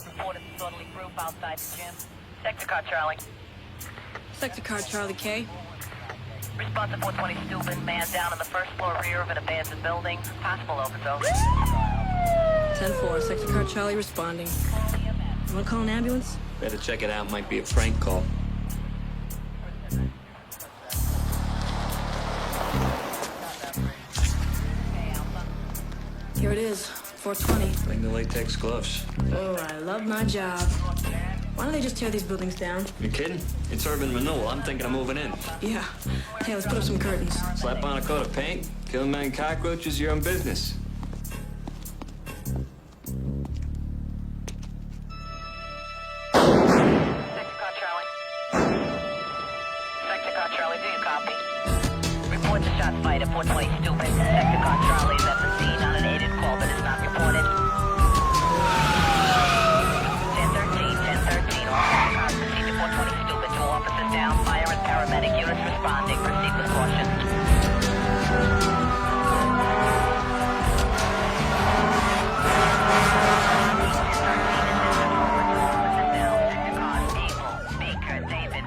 Reported disorderly group outside the gym. Sector car, Charlie. Sector car, Charlie K. Response to 420 Steuben. Man down on the first floor rear of an abandoned building. Possible overdose. 10-4, Sector car, Charlie responding. You wanna call an ambulance? Better check it out. Might be a prank call. Here it is, 420. Bring the latex gloves. Oh, I love my job. Why don't they just tear these buildings down? You kidding? It's urban renewal. I'm thinking of moving in. Yeah. Hey, let's put up some curtains. Slap on a coat of paint. Kill a million cockroaches, your own business. Sector car, Charlie. Sector car, Charlie, do you copy? Report the shots fired at 420 Steuben. Sector car, Charlie is at the scene on an aided call that is not reported. 1013, all sector cars proceed to 420 Steuben. 2 officers down. Fire and paramedic units responding. Proceed with caution.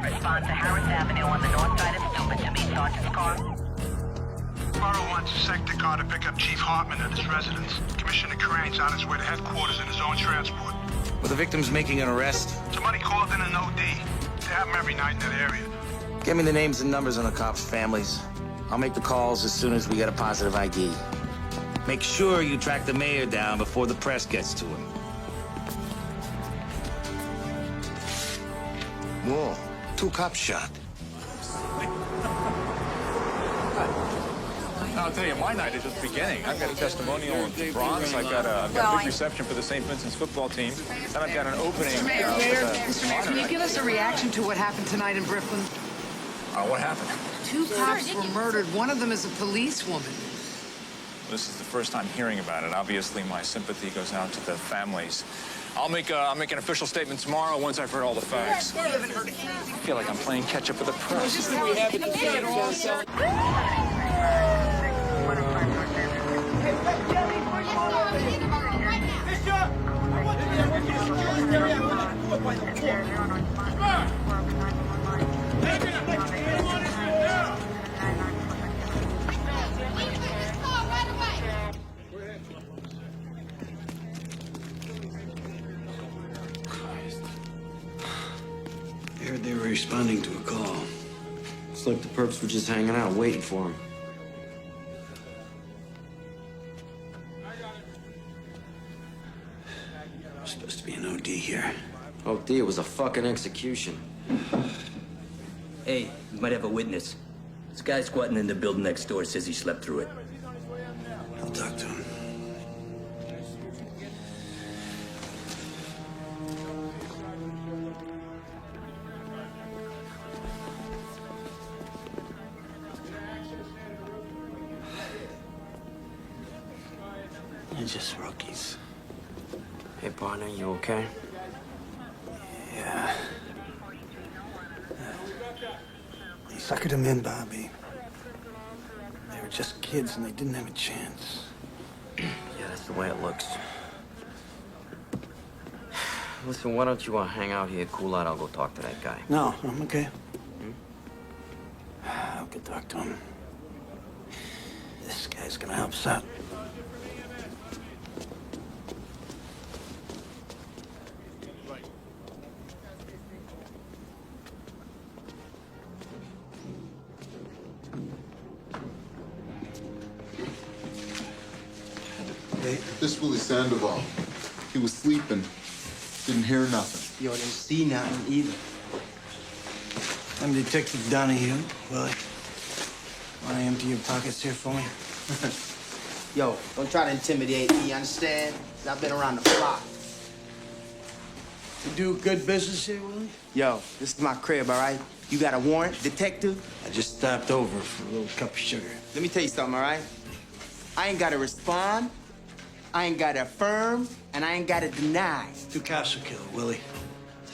Respond to Harris Avenue on the north side of Steuben to meet Sergeant's car. Borough wants a sector car to pick up Chief Hartman at his residence. Commissioner Crane's on his way to headquarters in his own transport. Were the victims making an arrest? Somebody called in an OD. They have them every night in that area. Give me the names and numbers on the cops' families. I'll make the calls as soon as we get a positive ID. Make sure you track the mayor down before the press gets to him. Whoa, 2 cops shot. I'll tell you, my night is just beginning. I've got a testimonial in Bronx. I've got a big reception for the St. Vincent's football team. And I've got an opening. Mr. Mayor, can you give us a reaction to what happened tonight in Brooklyn? What happened? 2 cops were murdered. One of them is a policewoman. This is the first time hearing about it. Obviously, my sympathy goes out to the families. I'll make an official statement tomorrow once I've heard all the facts. I feel like I'm playing catch-up with the press. I heard they were responding to a call. It's like the perps were just hanging out, waiting for him. There's supposed to be an OD here. Oh, D, it was a fucking execution. Hey, you might have a witness. This guy squatting in the building next door says he slept through it. I'll talk to him. They're just rookies. Hey, partner, you okay? Yeah. They suckered them in, Bobby. They were just kids and they didn't have a chance. Yeah, that's the way it looks. Listen, why don't you hang out here, cool out? I'll go talk to that guy. No, I'm okay. I'll go talk to him. This guy's gonna help us out. This Willie Sandoval. He was sleeping. Didn't hear nothing. Yo, didn't see nothing either. I'm Detective Donahue. Willie, want to empty your pockets here for me? Yo, don't try to intimidate me, you understand? 'Cause I've been around the block. You do good business here, Willie? Yo, this is my crib, all right? You got a warrant, detective? I just stopped over for a little cup of sugar. Let me tell you something, all right? I ain't gotta respond, I ain't gotta affirm, and I ain't gotta deny. 2 cops were killed, Willie.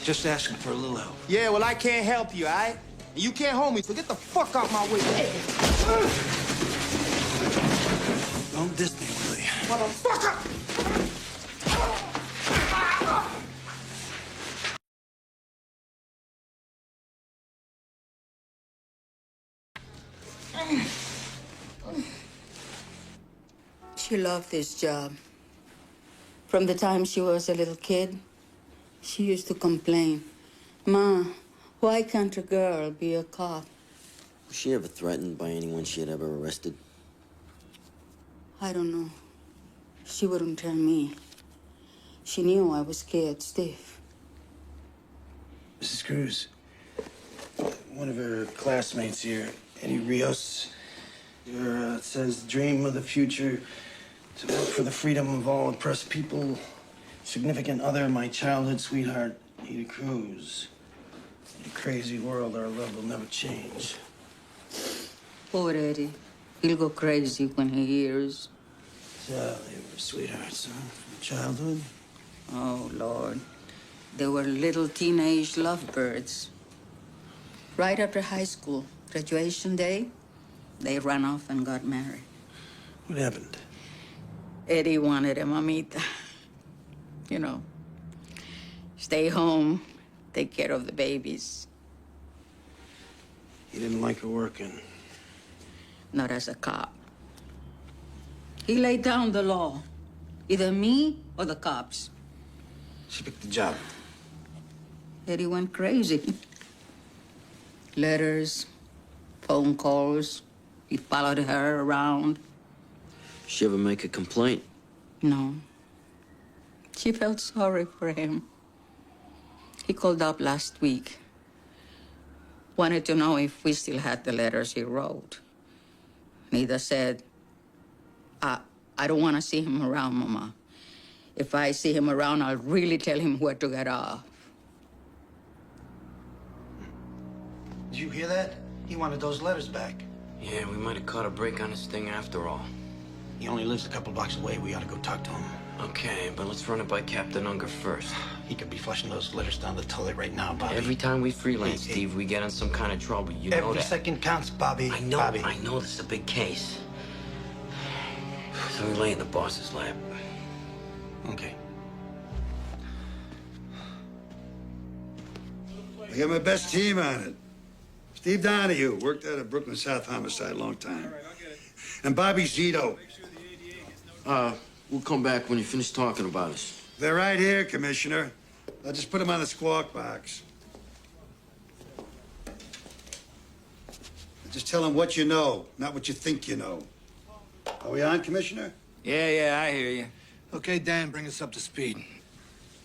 Just asking for a little help. Yeah, well, I can't help you, all right? And you can't hold me, so get the fuck out my way. Don't diss me, Willie. Motherfucker! She loved this job. From the time she was a little kid, she used to complain, "Ma, why can't a girl be a cop?" Was she ever threatened by anyone she had ever arrested? I don't know. She wouldn't tell me. She knew I was scared stiff. Mrs. Cruz, one of her classmates here, Eddie Rios, says dream of the future to work for the freedom of all oppressed people. Significant other, my childhood sweetheart, Ada Cruz. In a crazy world, our love will never change. Poor Eddie. He'll go crazy when he hears. So they were sweethearts, huh? From childhood? Oh, Lord. They were little teenage lovebirds. Right after high school, graduation day, they ran off and got married. What happened? Eddie wanted a mamita. You know, stay home, take care of the babies. He didn't like her working. Not as a cop. He laid down the law. Either me or the cops. She picked the job. Eddie went crazy. Letters, phone calls. He followed her around. She ever make a complaint? No. She felt sorry for him. He called up last week. Wanted to know if we still had the letters he wrote. Nida said, I don't want to see him around, Mama. If I see him around, I'll really tell him where to get off. Did you hear that? He wanted those letters back. Yeah, we might have caught a break on this thing after all. He only lives a couple blocks away. We ought to go talk to him. Okay, but let's run it by Captain Unger first. He could be flushing those letters down the toilet right now, Bobby. Every time we freelance, Steve, we get in some kind of trouble. You know that. Every second counts, Bobby. I know, Bobby. I know this is a big case. So we lay in the boss's lap. Okay. I got my best team on it. Steve Donahue worked out of Brooklyn South Homicide a long time. And Bobby Zito. We'll come back when you finish talking about us. They're right here, Commissioner. I'll just put them on the squawk box. Just tell them what you know, not what you think you know. Are we on, Commissioner? Yeah, I hear you. Okay, Dan, bring us up to speed.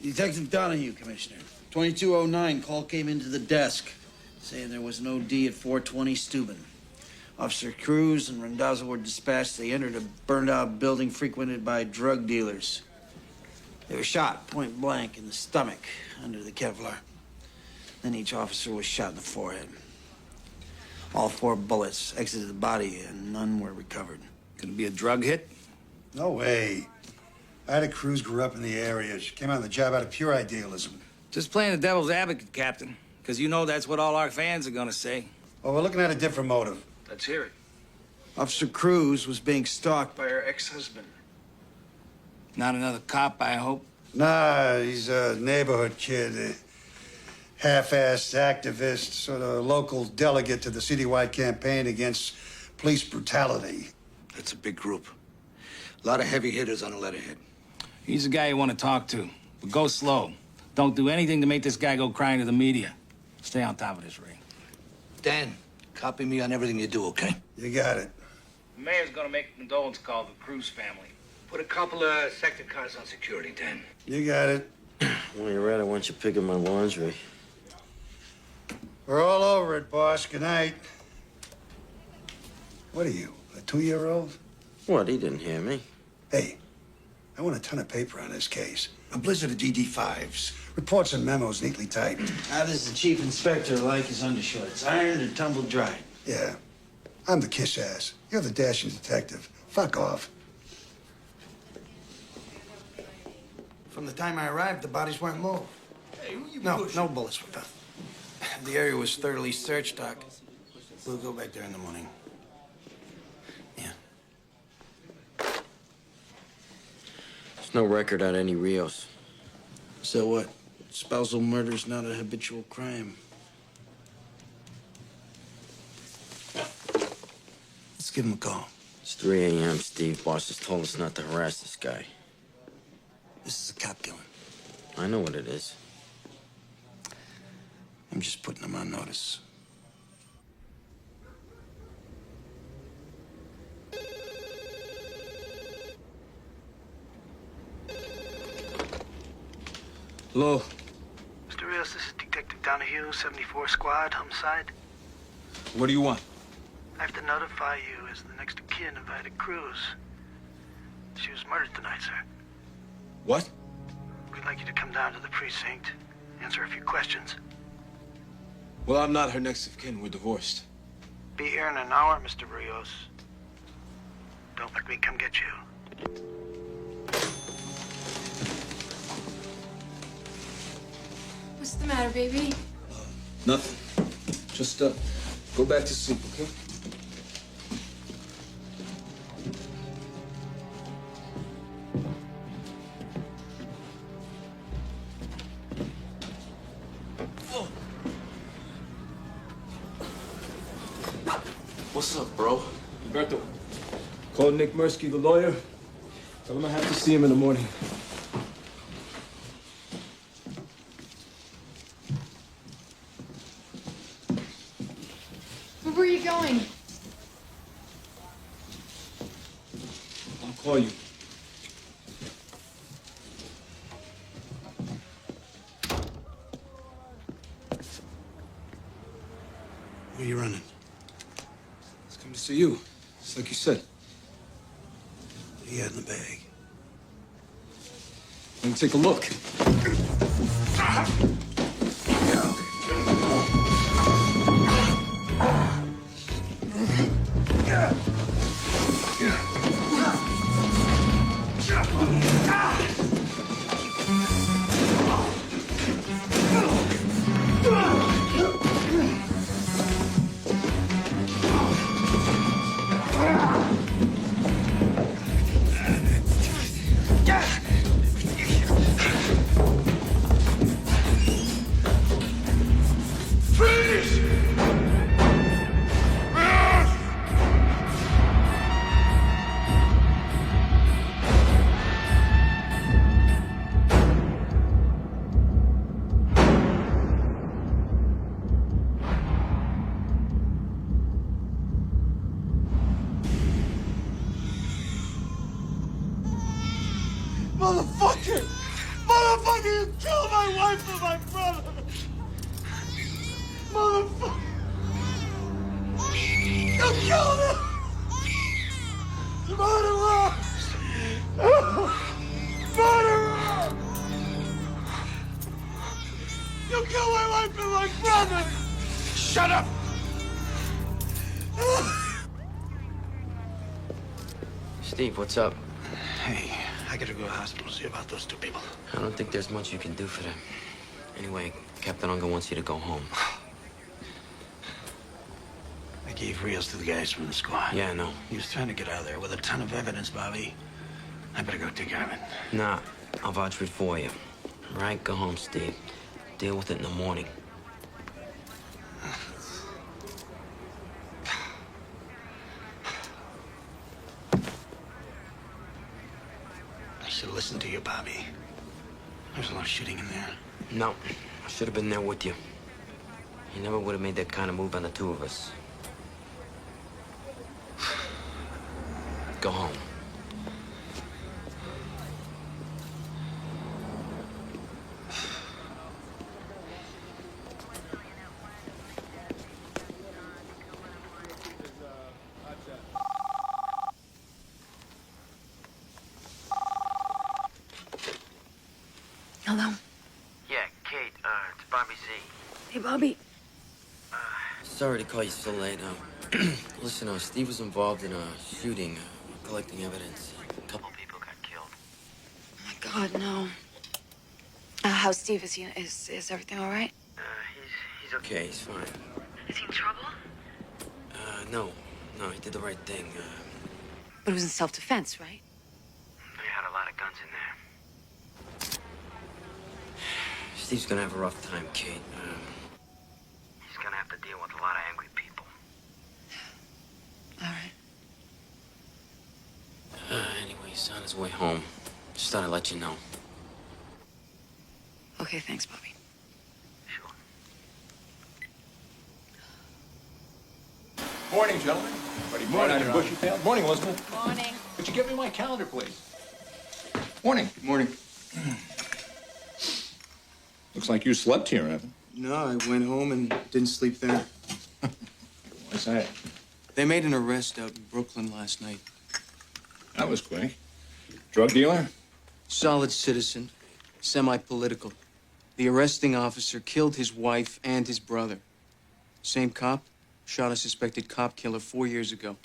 Detective Donahue, Commissioner. 2209, call came into the desk saying there was an OD at 420 Steuben. Officer Cruz and Randazzo were dispatched. They entered a burned-out building frequented by drug dealers. They were shot point blank in the stomach under the Kevlar. Then each officer was shot in the forehead. All 4 bullets exited the body and none were recovered. Could it be a drug hit? No way. Ida Cruz grew up in the area. She came on the job out of pure idealism. Just playing the devil's advocate, Captain. Because you know that's what all our fans are gonna say. Well, we're looking at a different motive. Let's hear it. Officer Cruz was being stalked by her ex-husband. Not another cop, I hope. Nah, he's a neighborhood kid. A half-assed activist, sort of local delegate to the citywide campaign against police brutality. That's a big group. A lot of heavy hitters on the letterhead. He's the guy you want to talk to. But go slow. Don't do anything to make this guy go crying to the media. Stay on top of this, Ray. Dan, copy me on everything you do, okay? You got it. The mayor's gonna make a condolence call to the Cruz family. Put a couple of sector cars on security, Dan. You got it. Well, you're right. I want you picking my laundry. We're all over it, boss. Good night. What are you, a 2-year-old? What? He didn't hear me. Hey, I want a ton of paper on this case. A blizzard of DD-5s. Reports and memos neatly typed. How does the chief inspector like his undershorts? Ironed or tumble dried? Yeah. I'm the kiss ass. You're the dashing detective. Fuck off. From the time I arrived, the bodies weren't moved. Hey, who you No pushing? bullets were found. The area was thoroughly searched, Doc. We'll go back there in the morning. Yeah. There's no record on any Rios. So what? Spousal murder's not a habitual crime. give him a call. It's 3 a.m., Steve. Boss has told us not to harass this guy. This is a cop killing. I know what it is. I'm just putting him on notice. Hello? Mr. Rios, this is Detective Donahue, 74 Squad, homicide. What do you want? I have to notify you as the next of kin of Ida Cruz. She was murdered tonight, sir. What? We'd like you to come down to the precinct, answer a few questions. Well, I'm not her next of kin. We're divorced. Be here in an hour, Mr. Rios. Don't let me come get you. What's the matter, baby? Nothing. Just, go back to sleep, okay? What's up, bro? Humberto, call Nick Mirsky, the lawyer. Tell him I have to see him in the morning. Where were you going? I'll call you. Where you running? Let's come to see you. Just like you said. What do you got in the bag? Let me take a look. Motherfucker! Motherfucker, you killed my wife and my brother! Motherfucker! You killed him! Murderer! Murderer! You killed my wife and my brother! Shut up! Steve, what's up? Hey, I gotta go to the hospital to see about those two people. I don't think there's much you can do for them. Anyway, Captain Unger wants you to go home. I gave Rios to the guys from the squad. Yeah, I know. He was trying to get out of there with a ton of evidence, Bobby. I better go take care of it. Nah, I'll vouch for it for you. Right, go home, Steve. Deal with it in the morning. I should have listened to you, Bobby. There's a lot of shooting in there. No, I should have been there with you. You never would have made that kind of move on the two of us. Go home. Hello? Yeah, Kate, it's Bobby Z. Hey, Bobby. Sorry to call you so late. Listen, Steve was involved in a shooting, collecting evidence. A couple people got killed. Oh, my God, no. How's Steve? Is everything all right? He's okay. He's fine. Is he in trouble? No, he did the right thing. But it was in self-defense, right? They had a lot of guns in there. Steve's gonna have a rough time, Kate. He's gonna have to deal with a lot of angry people. All right. He's on his way home. Just thought I'd let you know. Okay, thanks, Bobby. Morning, gentlemen. Morning, Bushy-tail. Morning, Elizabeth. Morning. Could you give me my calendar, please? Morning. Good morning. Looks like you slept here, Evan. No, I went home and didn't sleep there. What's that? They made an arrest out in Brooklyn last night. That was quick. Drug dealer? Solid citizen, semi-political. The arresting officer killed his wife and his brother. Same cop shot a suspected cop killer 4 years ago.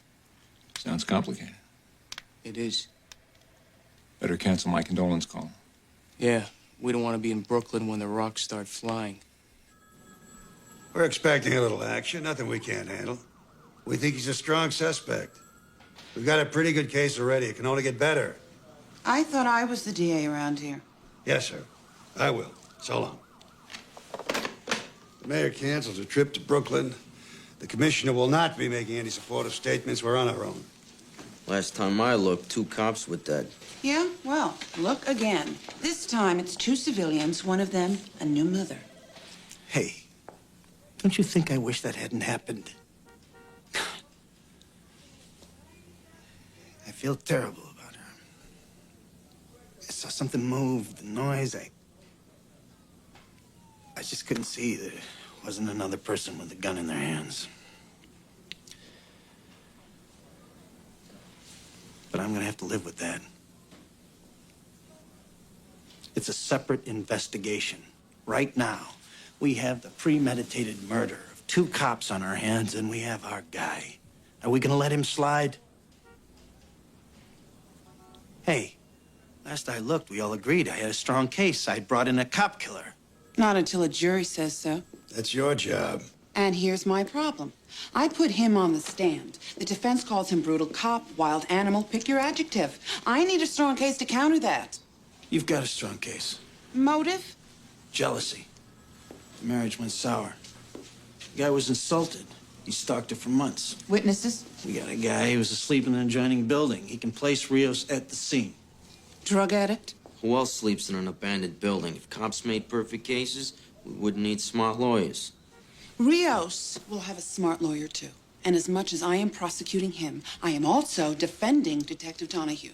Sounds complicated. It is. Better cancel my condolence call. Yeah, we don't want to be in Brooklyn when the rocks start flying. We're expecting a little action, nothing we can't handle. We think he's a strong suspect. We've got a pretty good case already. It can only get better. I thought I was the DA around here. Yes, sir. I will. So long. The mayor cancels a trip to Brooklyn. The commissioner will not be making any supportive statements. We're on our own. Last time I looked, 2 cops were dead. Yeah, well, look again. This time it's 2 civilians, one of them a new mother. Hey, don't you think I wish that hadn't happened? I feel terrible about her. I saw something move, the noise. I just couldn't see that it wasn't another person with a gun in their hands. But I'm gonna have to live with that. It's a separate investigation. Right now, we have the premeditated murder of 2 cops on our hands, and we have our guy. Are we gonna let him slide? Hey, last I looked, we all agreed I had a strong case. I'd brought in a cop killer. Not until a jury says so. That's your job. And here's my problem. I put him on the stand. The defense calls him brutal cop, wild animal, pick your adjective. I need a strong case to counter that. You've got a strong case. Motive? Jealousy. The marriage went sour. The guy was insulted. He stalked her for months. Witnesses? We got a guy who was asleep in an adjoining building. He can place Rios at the scene. Drug addict? Who else sleeps in an abandoned building? If cops made perfect cases, we wouldn't need smart lawyers. Rios will have a smart lawyer, too. And as much as I am prosecuting him, I am also defending Detective Donahue.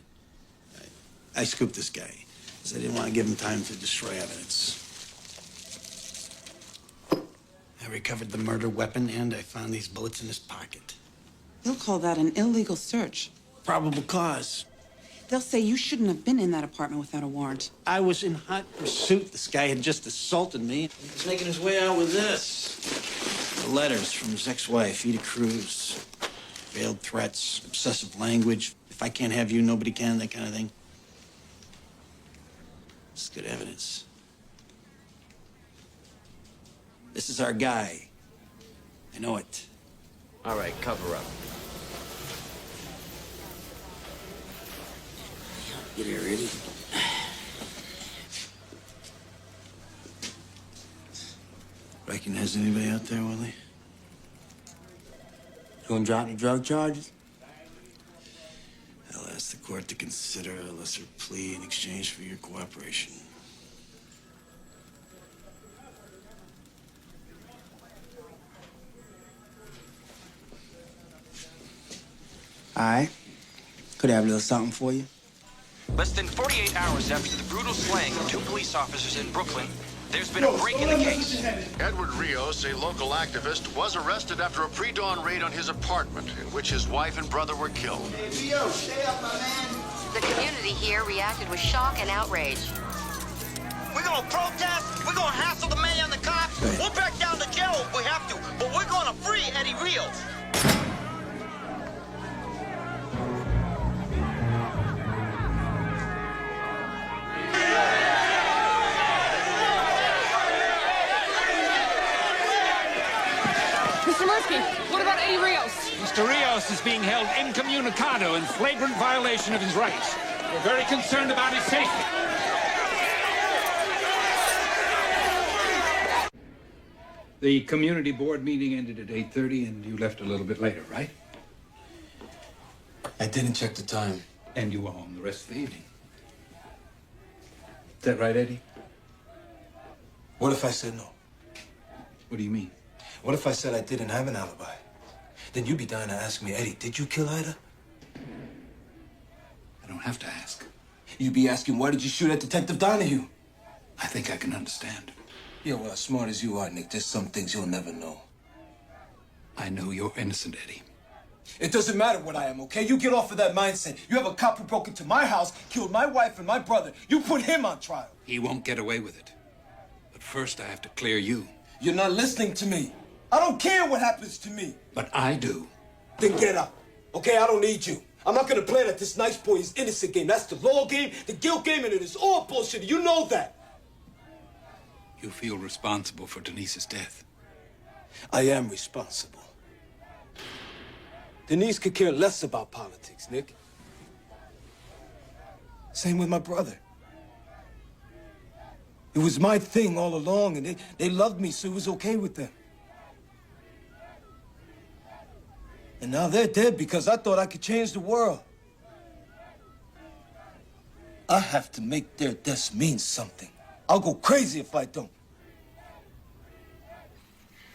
I scooped this guy because I didn't want to give him time to destroy evidence. I recovered the murder weapon, and I found these bullets in his pocket. They'll call that an illegal search. Probable cause. They'll say you shouldn't have been in that apartment without a warrant. I was in hot pursuit. This guy had just assaulted me. He was making his way out with this. The letters from his ex-wife, Ida Cruz. Veiled threats, obsessive language. If I can't have you, nobody can, that kind of thing. It's good evidence. This is our guy. I know it. All right, cover up. Get here, ready? Recognize anybody out there, Willie? You gonna drop the drug charges? I'll ask the court to consider a lesser plea in exchange for your cooperation. All right. Could I have a little something for you? Less than 48 hours after the brutal slaying of 2 police officers in Brooklyn, there's been a break in the case. Edward Rios, a local activist, was arrested after a pre-dawn raid on his apartment, in which his wife and brother were killed. Hey, Rios, stay up, my man. The community here reacted with shock and outrage. We're gonna protest, we're gonna hassle the mayor and the cops, we'll back down to jail if we have to, but we're gonna free Eddie Rios. Mr. Murphy, what about Eddie Rios? Mr. Rios is being held incommunicado in flagrant violation of his rights. We're very concerned about his safety. The community board meeting ended at 8:30, and you left a little bit later, right? I didn't check the time. And you were home the rest of the evening. Is that right, Eddie? What if I said no? What do you mean? What if I said I didn't have an alibi? Then you'd be dying to ask me, Eddie, did you kill Ida? I don't have to ask. You'd be asking, why did you shoot at Detective Donahue? I think I can understand. Yeah, well, as smart as you are, Nick, there's some things you'll never know. I know you're innocent, Eddie. It doesn't matter what I am, okay? You get off of that mindset. You have a cop who broke into my house, killed my wife and my brother. You put him on trial. He won't get away with it. But first, I have to clear you. You're not listening to me. I don't care what happens to me. But I do. Then get out, okay? I don't need you. I'm not gonna play that this nice boy is innocent game. That's the law game, the guilt game, and it is all bullshit. You know that. You feel responsible for Denise's death. I am responsible. Denise could care less about politics, Nick. Same with my brother. It was my thing all along, and they loved me, so it was okay with them. And now they're dead because I thought I could change the world. I have to make their deaths mean something. I'll go crazy if I don't.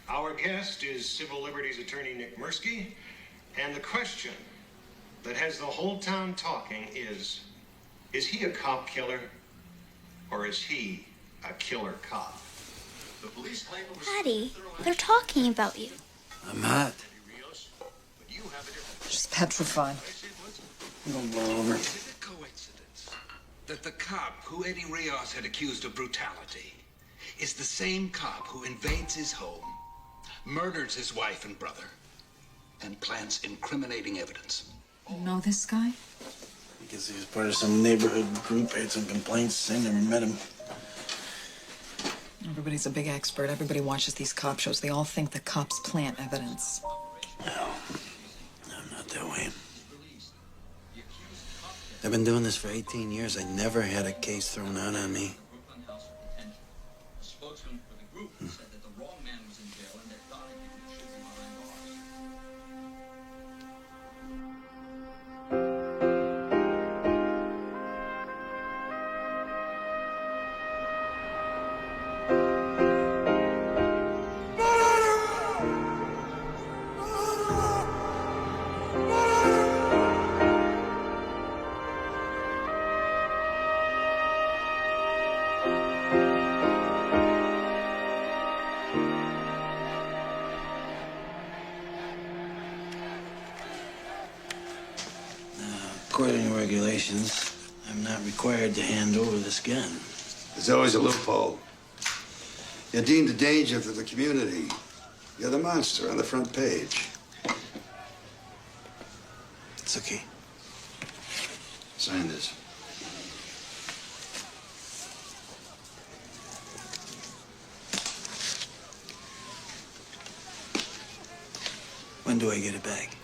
Our guest is Civil Liberties Attorney Nick Mirsky, and the question that has the whole town talking is he a cop killer, or is he a killer cop? The police claim it was... Daddy, they're talking about you. I'm hot. Just petrified. I'm gonna blow over. Is it a coincidence that the cop who Eddie Rios had accused of brutality is the same cop who invades his home, murders his wife and brother, and plants incriminating evidence? You know this guy? Because he was part of some neighborhood group, had some complaints. I never met him. Everybody's a big expert. Everybody watches these cop shows. They all think the cops plant evidence. No, I'm not that way. I've been doing this for 18 years. I never had a case thrown out on me. According to regulations, I'm not required to hand over this gun. There's always a loophole. You're deemed a danger to the community. You're the monster on the front page. It's okay. Sign this. When do I get it back?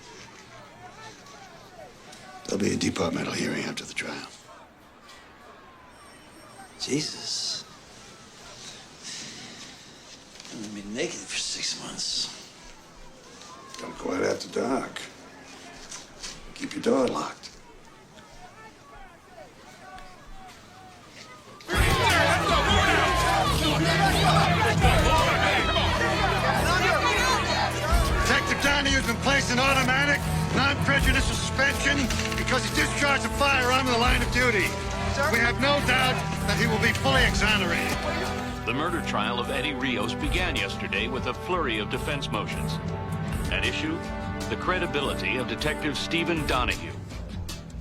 There'll be a departmental hearing after the trial. Jesus. I've been naked for 6 months. Don't go out after dark. Keep your door locked. Detective Donahue's been placed in automatic, non-prejudice suspension because he discharged a firearm in the line of duty. We have no doubt that he will be fully exonerated. The murder trial of Eddie Rios began yesterday with a flurry of defense motions. At issue, the credibility of Detective Stephen Donahue.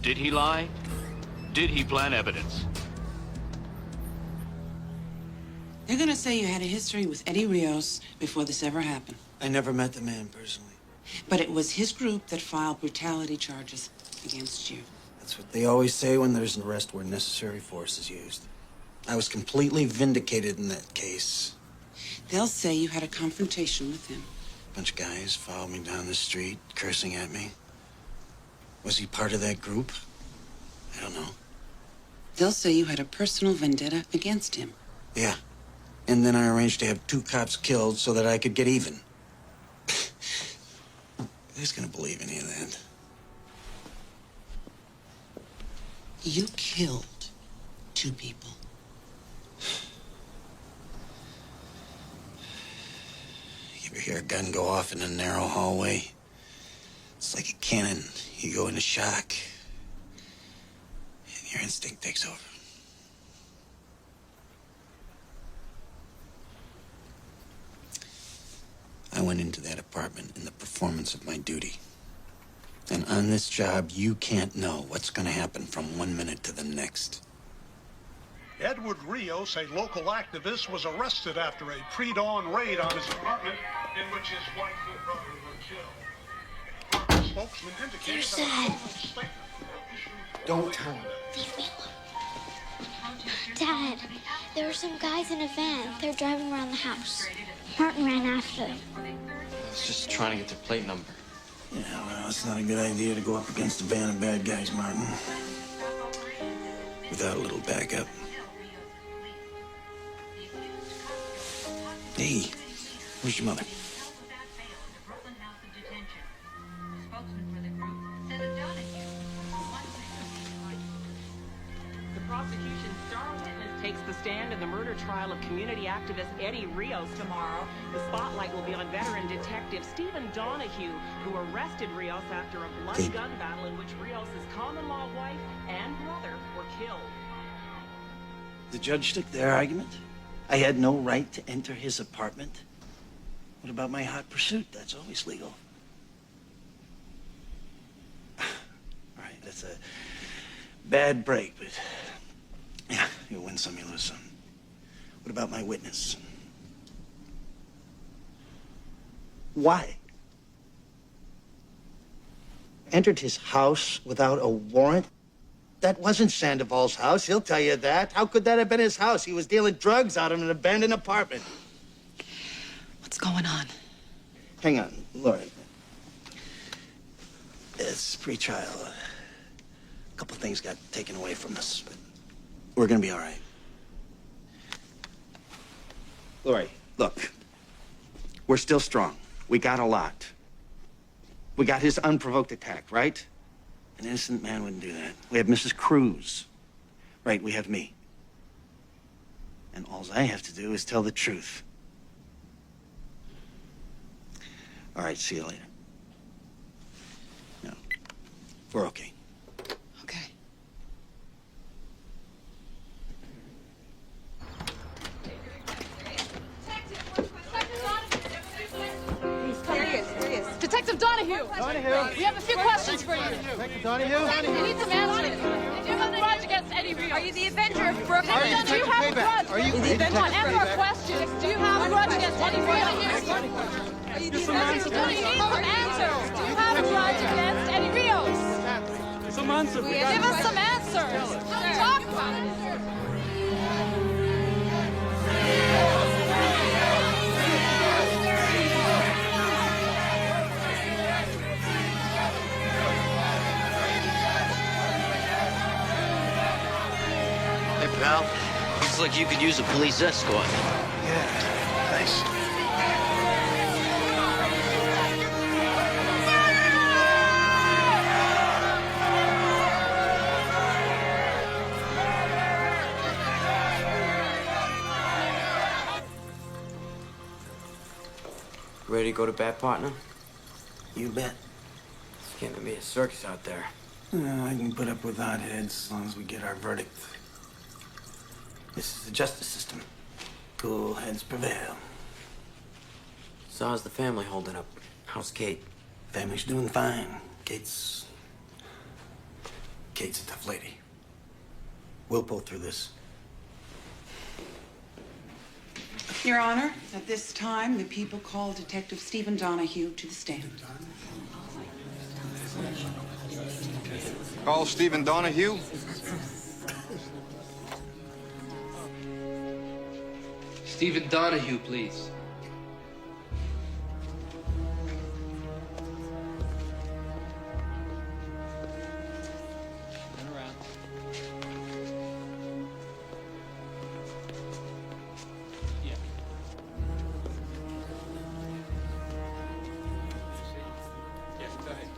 Did he lie? Did he plant evidence? They're gonna say you had a history with Eddie Rios before this ever happened. I never met the man personally. But it was his group that filed brutality charges against you. That's what they always say when there's an arrest where necessary force is used. I was completely vindicated in that case. They'll say you had a confrontation with him. A bunch of guys followed me down the street, cursing at me. Was he part of that group? I don't know. They'll say you had a personal vendetta against him. Yeah. And then I arranged to have 2 cops killed so that I could get even. Who's gonna believe any of that? You killed 2 people. You ever hear a gun go off in a narrow hallway? It's like a cannon. You go into shock, and your instinct takes over. I went into that apartment in the performance of my duty. And on this job, you can't know what's going to happen from one minute to the next. Edward Rios, a local activist, was arrested after a pre-dawn raid on his apartment in which his wife and brother were killed. A spokesman indicates that a formal statement Don't tell him. Leave me alone. Dad, there were some guys in a van. They're driving around the house. Martin ran after them. I was just trying to get their plate number. Yeah, well, it's not a good idea to go up against a band of bad guys, Martin. Without a little backup. Hey, where's your mother? The prosecution's star witness takes the stand in the murder trial of community activist Eddie Rios tomorrow. The spotlight will be on veteran detective Stephen Donahue, who arrested Rios after a bloody gun battle in which Rios' common-law wife and brother were killed. The judge took their argument. I had no right to enter his apartment. What about my hot pursuit? That's always legal. All right, that's a bad break, but yeah, you win some, you lose some. What about my witness? Why? Entered his house without a warrant? That wasn't Sandoval's house, he'll tell you that. How could that have been his house? He was dealing drugs out of an abandoned apartment. What's going on? Hang on, Laura. It's pre-trial. A couple things got taken away from us, but we're gonna be all right. Lori, look. We're still strong. We got a lot. We got his unprovoked attack, right? An innocent man wouldn't do that. We have Mrs. Cruz. Right, we have me. And all I have to do is tell the truth. All right, see you later. No, we're okay. Okay. Detective Donahue! We have a few questions for you. Detective Donahue? We need some answers. Do you have a grudge against Eddie Rios? Are you the Avenger of Brooklyn? Do you have a grudge? Are you the Avenger? On answer our questions. Do you have a grudge against Eddie Rios? Are you the Avenger? Do you need some answers? Do you have a grudge against Eddie Rios? Some answers. Give us some answers. Talk about it. Hey, pal. Looks like you could use a police escort. Yeah, thanks. Ready to go to bat, partner? You bet. It's getting to be a circus out there. I can put up with hotheads as long as we get our verdict. This is the justice system. Cool heads prevail. So how's the family holding up? How's Kate? Family's doing fine. Kate's a tough lady. We'll pull through this. Your Honor, at this time, the people call Detective Stephen Donahue to the stand. Call Stephen Donahue. Stephen Donahue, please. Turn around. Yeah. Yeah, go ahead.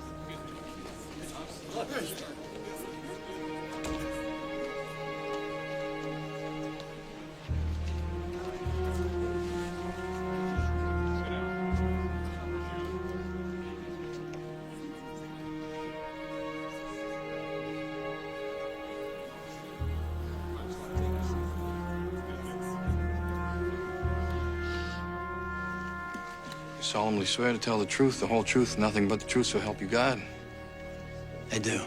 solemnly swear to tell the truth, the whole truth, nothing but the truth, so help you God? I do.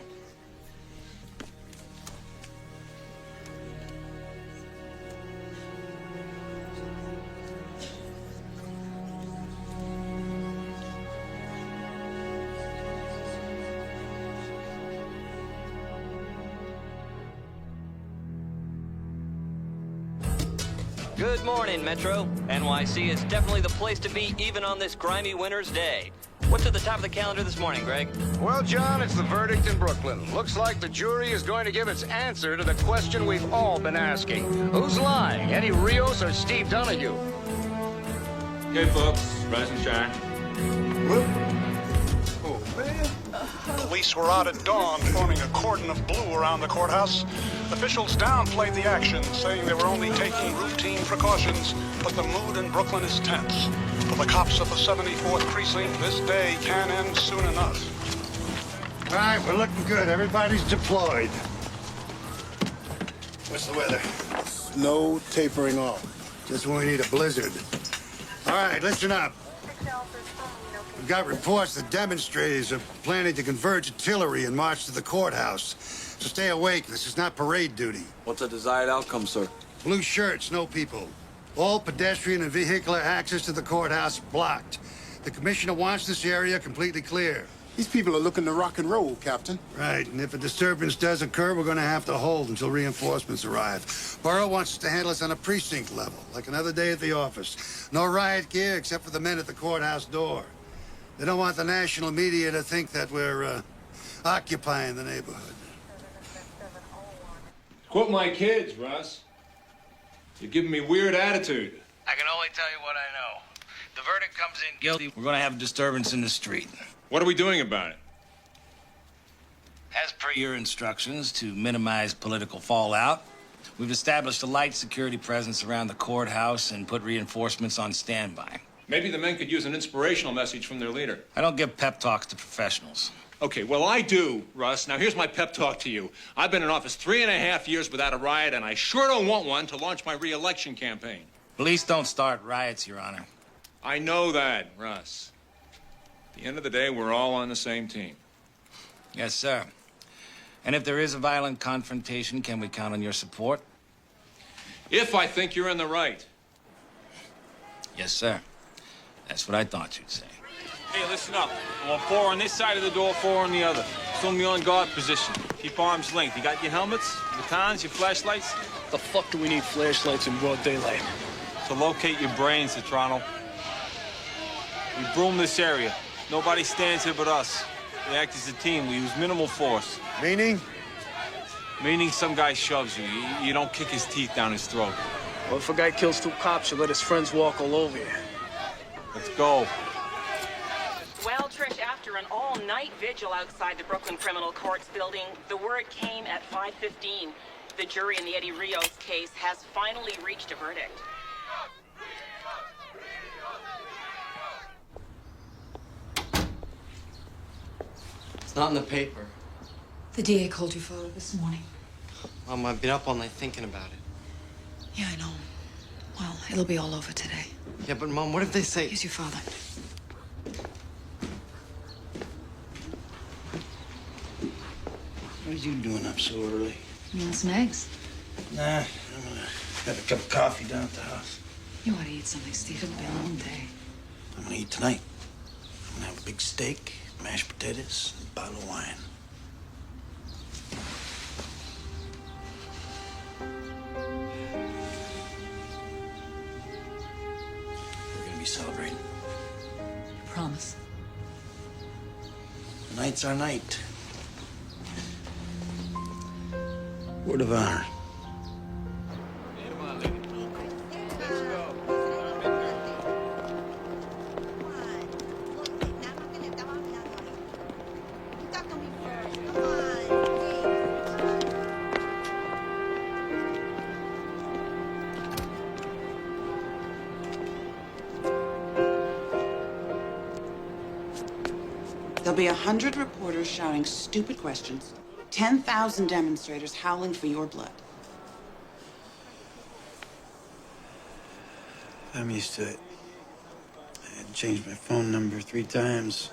Good morning, Metro. NYC is definitely the place to be, even on this grimy winter's day. What's at the top of the calendar this morning, Greg? Well, John, it's the verdict in Brooklyn. Looks like the jury is going to give its answer to the question we've all been asking. Who's lying, Eddie Rios or Steve Donahue? Okay, folks, rise and shine. Oh, man. Police were out at dawn, forming a cordon of blue around the courthouse. Officials downplayed the action, saying they were only taking routine precautions, but the mood in Brooklyn is tense. For the cops of the 74th Precinct, this day can end soon enough. All right, we're looking good. Everybody's deployed. What's the weather? Snow tapering off. Just when we need a blizzard. All right, listen up. We've got reports that demonstrators are planning to converge artillery and march to the courthouse. So stay awake. This is not parade duty. What's the desired outcome, sir? Blue shirts, no people. All pedestrian and vehicular access to the courthouse blocked. The commissioner wants this area completely clear. These people are looking to rock and roll, Captain. Right, and if a disturbance does occur, we're going to have to hold until reinforcements arrive. Borough wants us to handle this on a precinct level, like another day at the office. No riot gear except for the men at the courthouse door. They don't want the national media to think that we're occupying the neighborhood. Quote my kids, Russ. You're giving me weird attitude. I can only tell you what I know. The verdict comes in guilty. We're going to have a disturbance in the street. What are we doing about it? As per your instructions, to minimize political fallout, we've established a light security presence around the courthouse and put reinforcements on standby. Maybe the men could use an inspirational message from their leader. I don't give pep talks to professionals. Okay, well, I do, Russ. Now, here's my pep talk to you. I've been in office 3.5 years without a riot, and I sure don't want one to launch my re-election campaign. Police don't start riots, Your Honor. I know that, Russ. At the end of the day, we're all on the same team. Yes, sir. And if there is a violent confrontation, can we count on your support? If I think you're in the right. Yes, sir. That's what I thought you'd say. Hey, listen up. I want 4 on this side of the door, 4 on the other. Assume you're on guard position. Keep arms length. You got your helmets, batons, your flashlights? The fuck do we need flashlights in broad daylight? To locate your brains, Citrano. We broom this area. Nobody stands here but us. We act as a team. We use minimal force. Meaning? Meaning some guy shoves you. You don't kick his teeth down his throat. Well, if a guy kills 2 cops, you let his friends walk all over you. Let's go. Well, Trish, after an all-night vigil outside the Brooklyn Criminal Courts building, the word came at 5:15. The jury in the Eddie Rios case has finally reached a verdict. It's not in the paper. The DA called your father this morning. Mom, I've been up all night thinking about it. Yeah, I know. Well, it'll be all over today. Yeah, but Mom, what if they say... Here's your father. What are you doing up so early? You want some eggs? Nah, I'm gonna have a cup of coffee down at the house. You ought to eat something, Steve. It'll be a long day. I'm gonna eat tonight. I'm gonna have a big steak, mashed potatoes, and a bottle of wine. We're gonna be celebrating. You promise? Tonight's our night. Word of honor. There'll be 100 reporters shouting stupid questions, 10,000 demonstrators howling for your blood. I'm used to it. changed my phone number 3 times.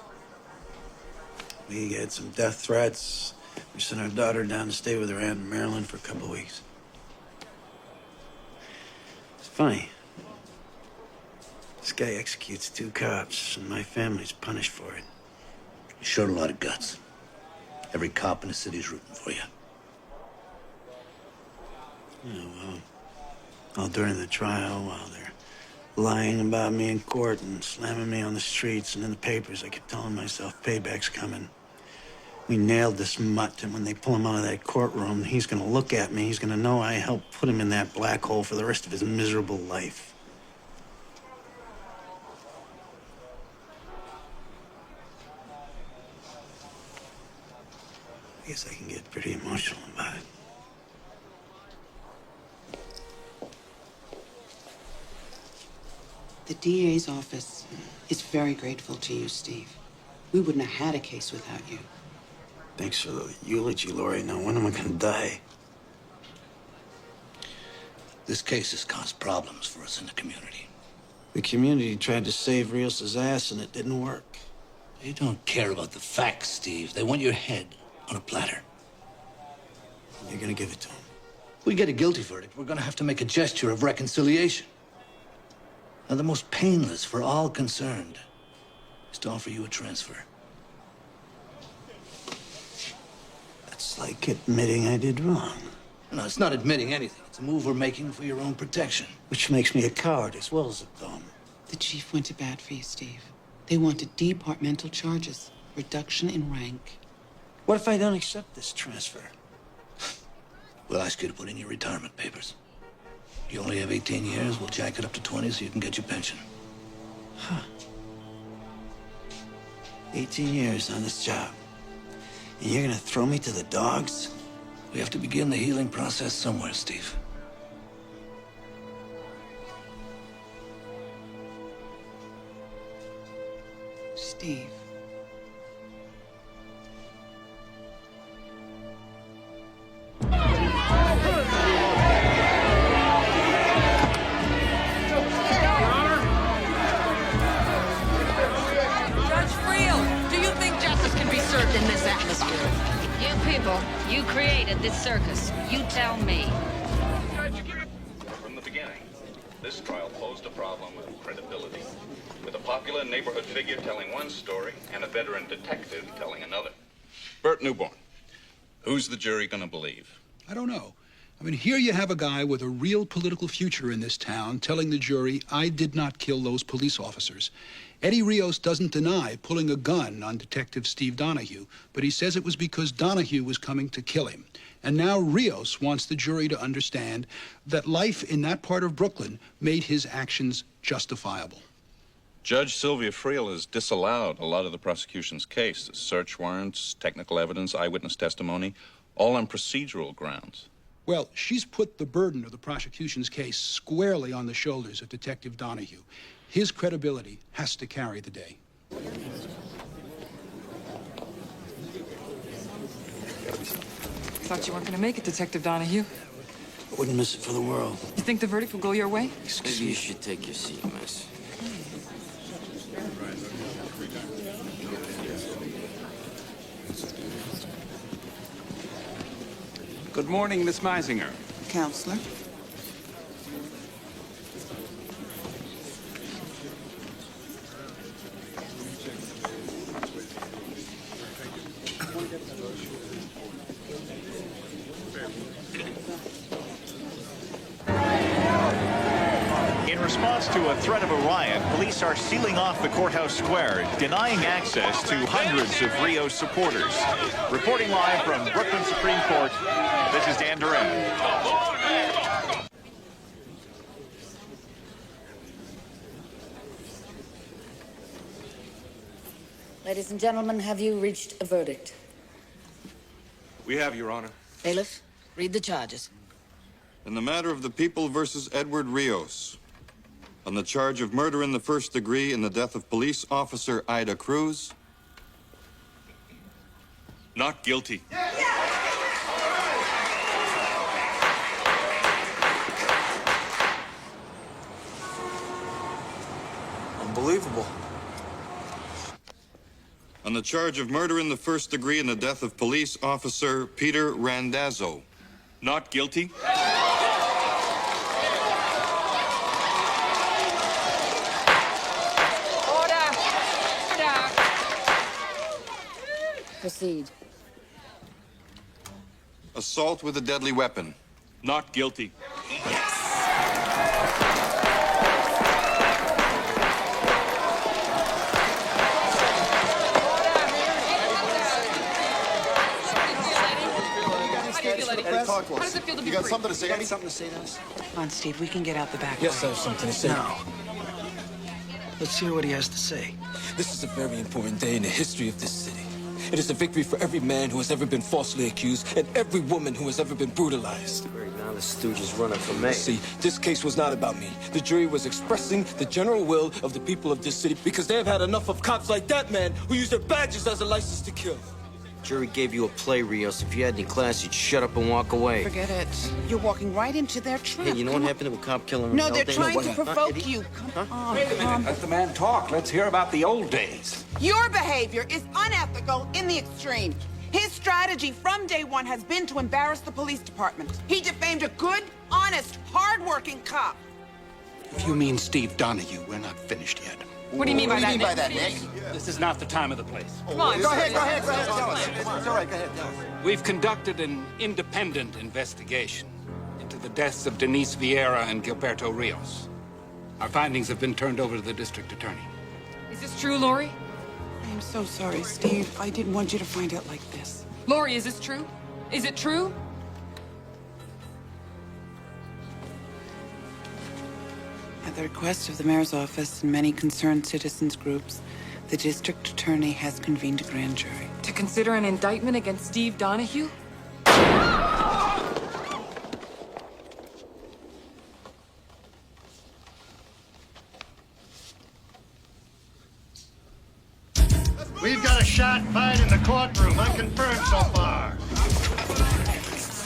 We had some death threats. We sent our daughter down to stay with her aunt in Maryland for a couple of weeks. It's funny. This guy executes 2 cops, and my family's punished for it. You showed a lot of guts. Every cop in the city's rooting for you. Yeah, well, all during the trial, while they're lying about me in court and slamming me on the streets and in the papers, I kept telling myself, payback's coming. We nailed this mutt, and when they pull him out of that courtroom, he's gonna look at me, he's gonna know I helped put him in that black hole for the rest of his miserable life. I guess I can get pretty emotional about it. The DA's office is very grateful to you, Steve. We wouldn't have had a case without you. Thanks for the eulogy, Lori. Now, when am I gonna die? This case has caused problems for us in the community. The community tried to save Rios' ass, and it didn't work. They don't care about the facts, Steve. They want your head on a platter. You're gonna give it to him. We get a guilty verdict, we're gonna have to make a gesture of reconciliation. Now, the most painless for all concerned is to offer you a transfer. That's like admitting I did wrong. No, it's not admitting anything. It's a move we're making for your own protection. Which makes me a coward as well as a bum. The chief went to bat for you, Steve. They wanted departmental charges, reduction in rank. What if I don't accept this transfer? We'll ask you to put in your retirement papers. You only have 18 years. We'll jack it up to 20 so you can get your pension. Huh. 18 years on this job. And you're gonna throw me to the dogs? We have to begin the healing process somewhere, Steve. Steve. In this atmosphere. You people, you created this circus. You tell me. From the beginning, this trial posed a problem of credibility, with a popular neighborhood figure telling one story and a veteran detective telling another. Bert Newborn, who's the jury gonna believe? I don't know. I mean, here you have a guy with a real political future in this town telling the jury, I did not kill those police officers. Eddie Rios doesn't deny pulling a gun on Detective Steve Donahue, but he says it was because Donahue was coming to kill him. And now Rios wants the jury to understand that life in that part of Brooklyn made his actions justifiable. Judge Sylvia Friel has disallowed a lot of the prosecution's case. Search warrants, technical evidence, eyewitness testimony, all on procedural grounds. Well, she's put the burden of the prosecution's case squarely on the shoulders of Detective Donahue. His credibility has to carry the day. Thought you weren't going to make it, Detective Donahue. I wouldn't miss it for the world. You think the verdict will go your way? Maybe you should take your seat, miss. Good morning, Miss Meisinger. Counselor? In response to a threat of a riot, police are sealing off the courthouse square, denying access to hundreds of Rios supporters. Reporting live from Brooklyn Supreme Court, this is Dan Duran. Ladies and gentlemen, have you reached a verdict? We have, Your Honor. Bailiff, read the charges. In the matter of the People versus Edward Rios, on the charge of murder in the first degree in the death of police officer Ida Cruz. Not guilty. Unbelievable. the charge of murder in the first degree in the death of police officer Peter Randazzo. Not guilty. Proceed. Assault with a deadly weapon. Not guilty. Talk to us. How does it feel to be You got free? something to say? You got something to say to us? Come on, Steve, we can get out the back Yes, way. I have something to say. No. Let's hear what he has to say. This is a very important day in the history of this city. It is a victory for every man who has ever been falsely accused and every woman who has ever been brutalized. Right now, the stooge is running for mayor. See, this case was not about me. The jury was expressing the general will of the people of this city because they have had enough of cops like that man who use their badges as a license to kill. Jury gave you a play, Rios. If you had any class, you'd shut up and walk away. Forget it. You're walking right into their trap. Hey, you know what happened to a cop killing? No, they're trying to provoke you. Come on. Wait a minute. Let the man talk. Let's hear about the old days. Your behavior is unethical in the extreme. His strategy from day one has been to embarrass the police department. He defamed a good, honest, hard-working cop. If you mean Steve Donahue, we're not finished yet. What do you mean by that, Nick? This is not the time of the place. Come on, Go ahead. Tell us. It's all right. Go ahead. Tell us. We've conducted an independent investigation into the deaths of Denise Vieira and Gilberto Rios. Our findings have been turned over to the district attorney. Is this true, Lori? I'm so sorry, Steve. I didn't want you to find out like this. Lori, is this true? Is it true? At the request of the mayor's office and many concerned citizens groups, the district attorney has convened a grand jury. To consider an indictment against Steve Donahue? We've got a shot fired in the courtroom, unconfirmed so far.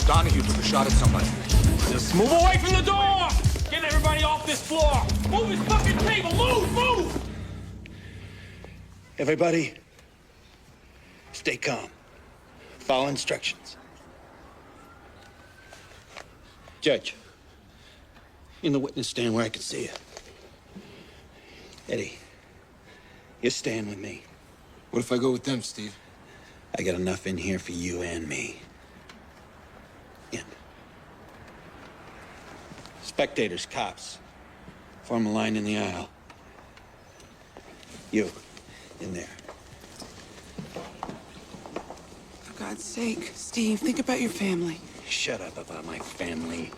Donahue took a shot at somebody. Just move away from the door! Get everybody off this floor! Move his fucking table! Move! Everybody, stay calm. Follow instructions. Judge, in the witness stand where I can see you. Eddie, you're staying with me. What if I go with them, Steve? I got enough in here for you and me. In. Spectators, cops, form a line in the aisle. You, in there. For God's sake, Steve, think about your family. Shut up about my family.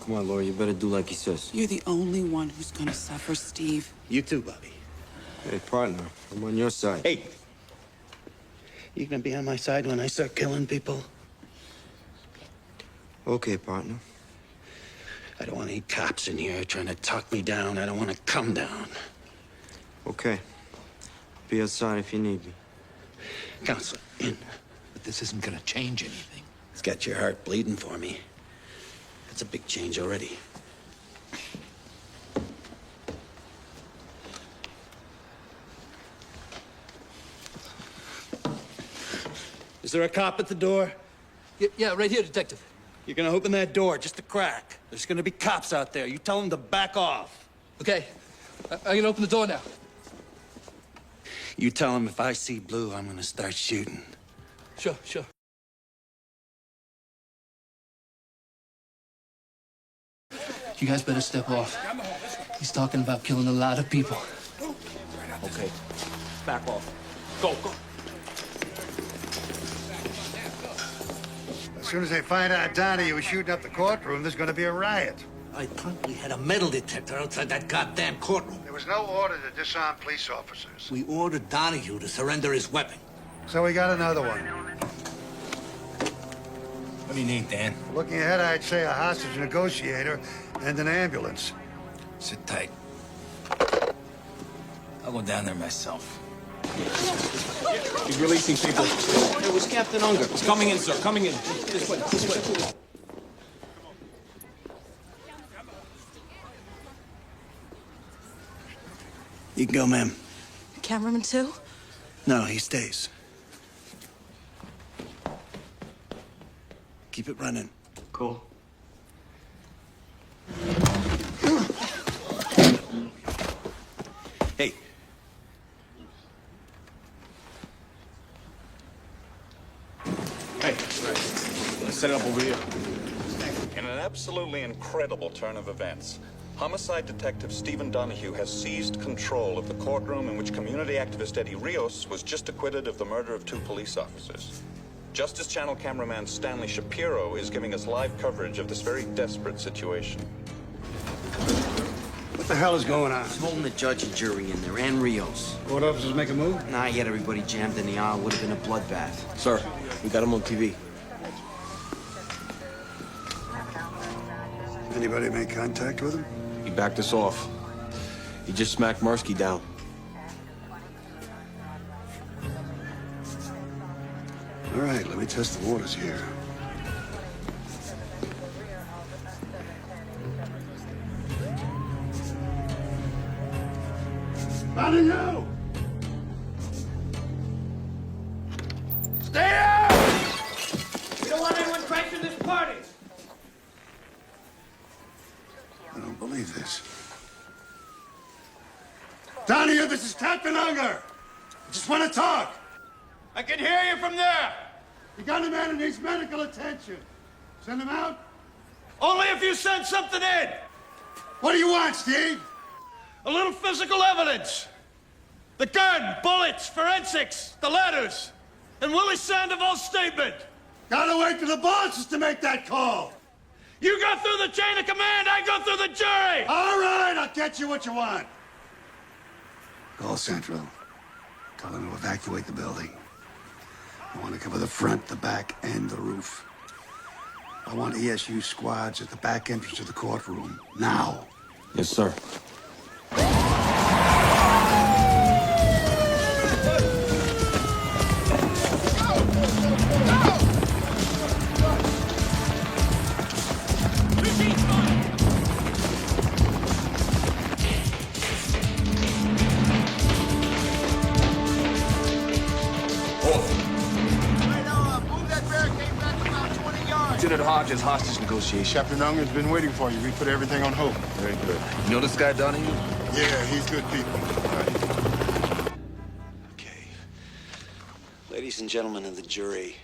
Come on, Laura, you better do like he says. You're the only one who's gonna suffer, Steve. You too, Bobby. Hey, partner, I'm on your side. Hey! You gonna be on my side when I start killing people? Okay, partner. I don't want any cops in here trying to talk me down. I don't want to come down. Okay. Be outside if you need me. Counselor, in. But this isn't gonna change anything. It's got your heart bleeding for me. That's a big change already. Is there a cop at the door? Yeah, right here, Detective. You're gonna open that door just a crack. There's gonna be cops out there. You tell them to back off. Okay. I'm gonna open the door now. You tell them if I see blue, I'm gonna start shooting. Sure. You guys better step off. He's talking about killing a lot of people. Okay. Back off. Go. As soon as they find out Donahue was shooting up the courtroom, there's going to be a riot. I promptly had a metal detector outside that goddamn courtroom. There was no order to disarm police officers. We ordered Donahue to surrender his weapon. So we got another one. What do you need, Dan? Looking ahead, I'd say a hostage negotiator and an ambulance. Sit tight. I'll go down there myself. He's releasing people. It was Captain Unger. He's coming in, sir. Coming in. This way. You can go, ma'am. Cameraman too? No, he stays. Keep it running. Cool. Hey. Hey, let's set it up over here. In an absolutely incredible turn of events, homicide detective Stephen Donahue has seized control of the courtroom in which community activist Eddie Rios was just acquitted of the murder of 2 police officers. Justice Channel cameraman Stanley Shapiro is giving us live coverage of this very desperate situation. What the hell is going on? He's holding the judge and jury in there, and Rios. Court officers make a move? Not yet, everybody jammed in the aisle. Would have been a bloodbath. Sir, we got him on TV. Anybody make contact with him? He backed us off. He just smacked Mursky down. All right, let me test the waters here. Donahue! Stay out! We don't want anyone crashing this party. I don't believe this. Donahue, this is Captain Unger. I just want to talk. I can hear you from there. You got a man who needs medical attention. Send him out? Only if you send something in. What do you want, Steve? A little physical evidence. The gun, bullets, forensics, the letters, and Willie Sandoval's statement. Gotta wait for the bosses to make that call. You go through the chain of command, I go through the jury. All right, I'll get you what you want. Call Central. Tell them to evacuate the building. I want to cover the front, the back, and the roof. I want ESU squads at the back entrance of the courtroom. Now. Yes, sir. Lieutenant Hodges, hostage negotiation. Captain Unger's been waiting for you. We put everything on hold. Very good. You know this guy, Donahue? Yeah, he's good people. Okay. Ladies and gentlemen of the jury,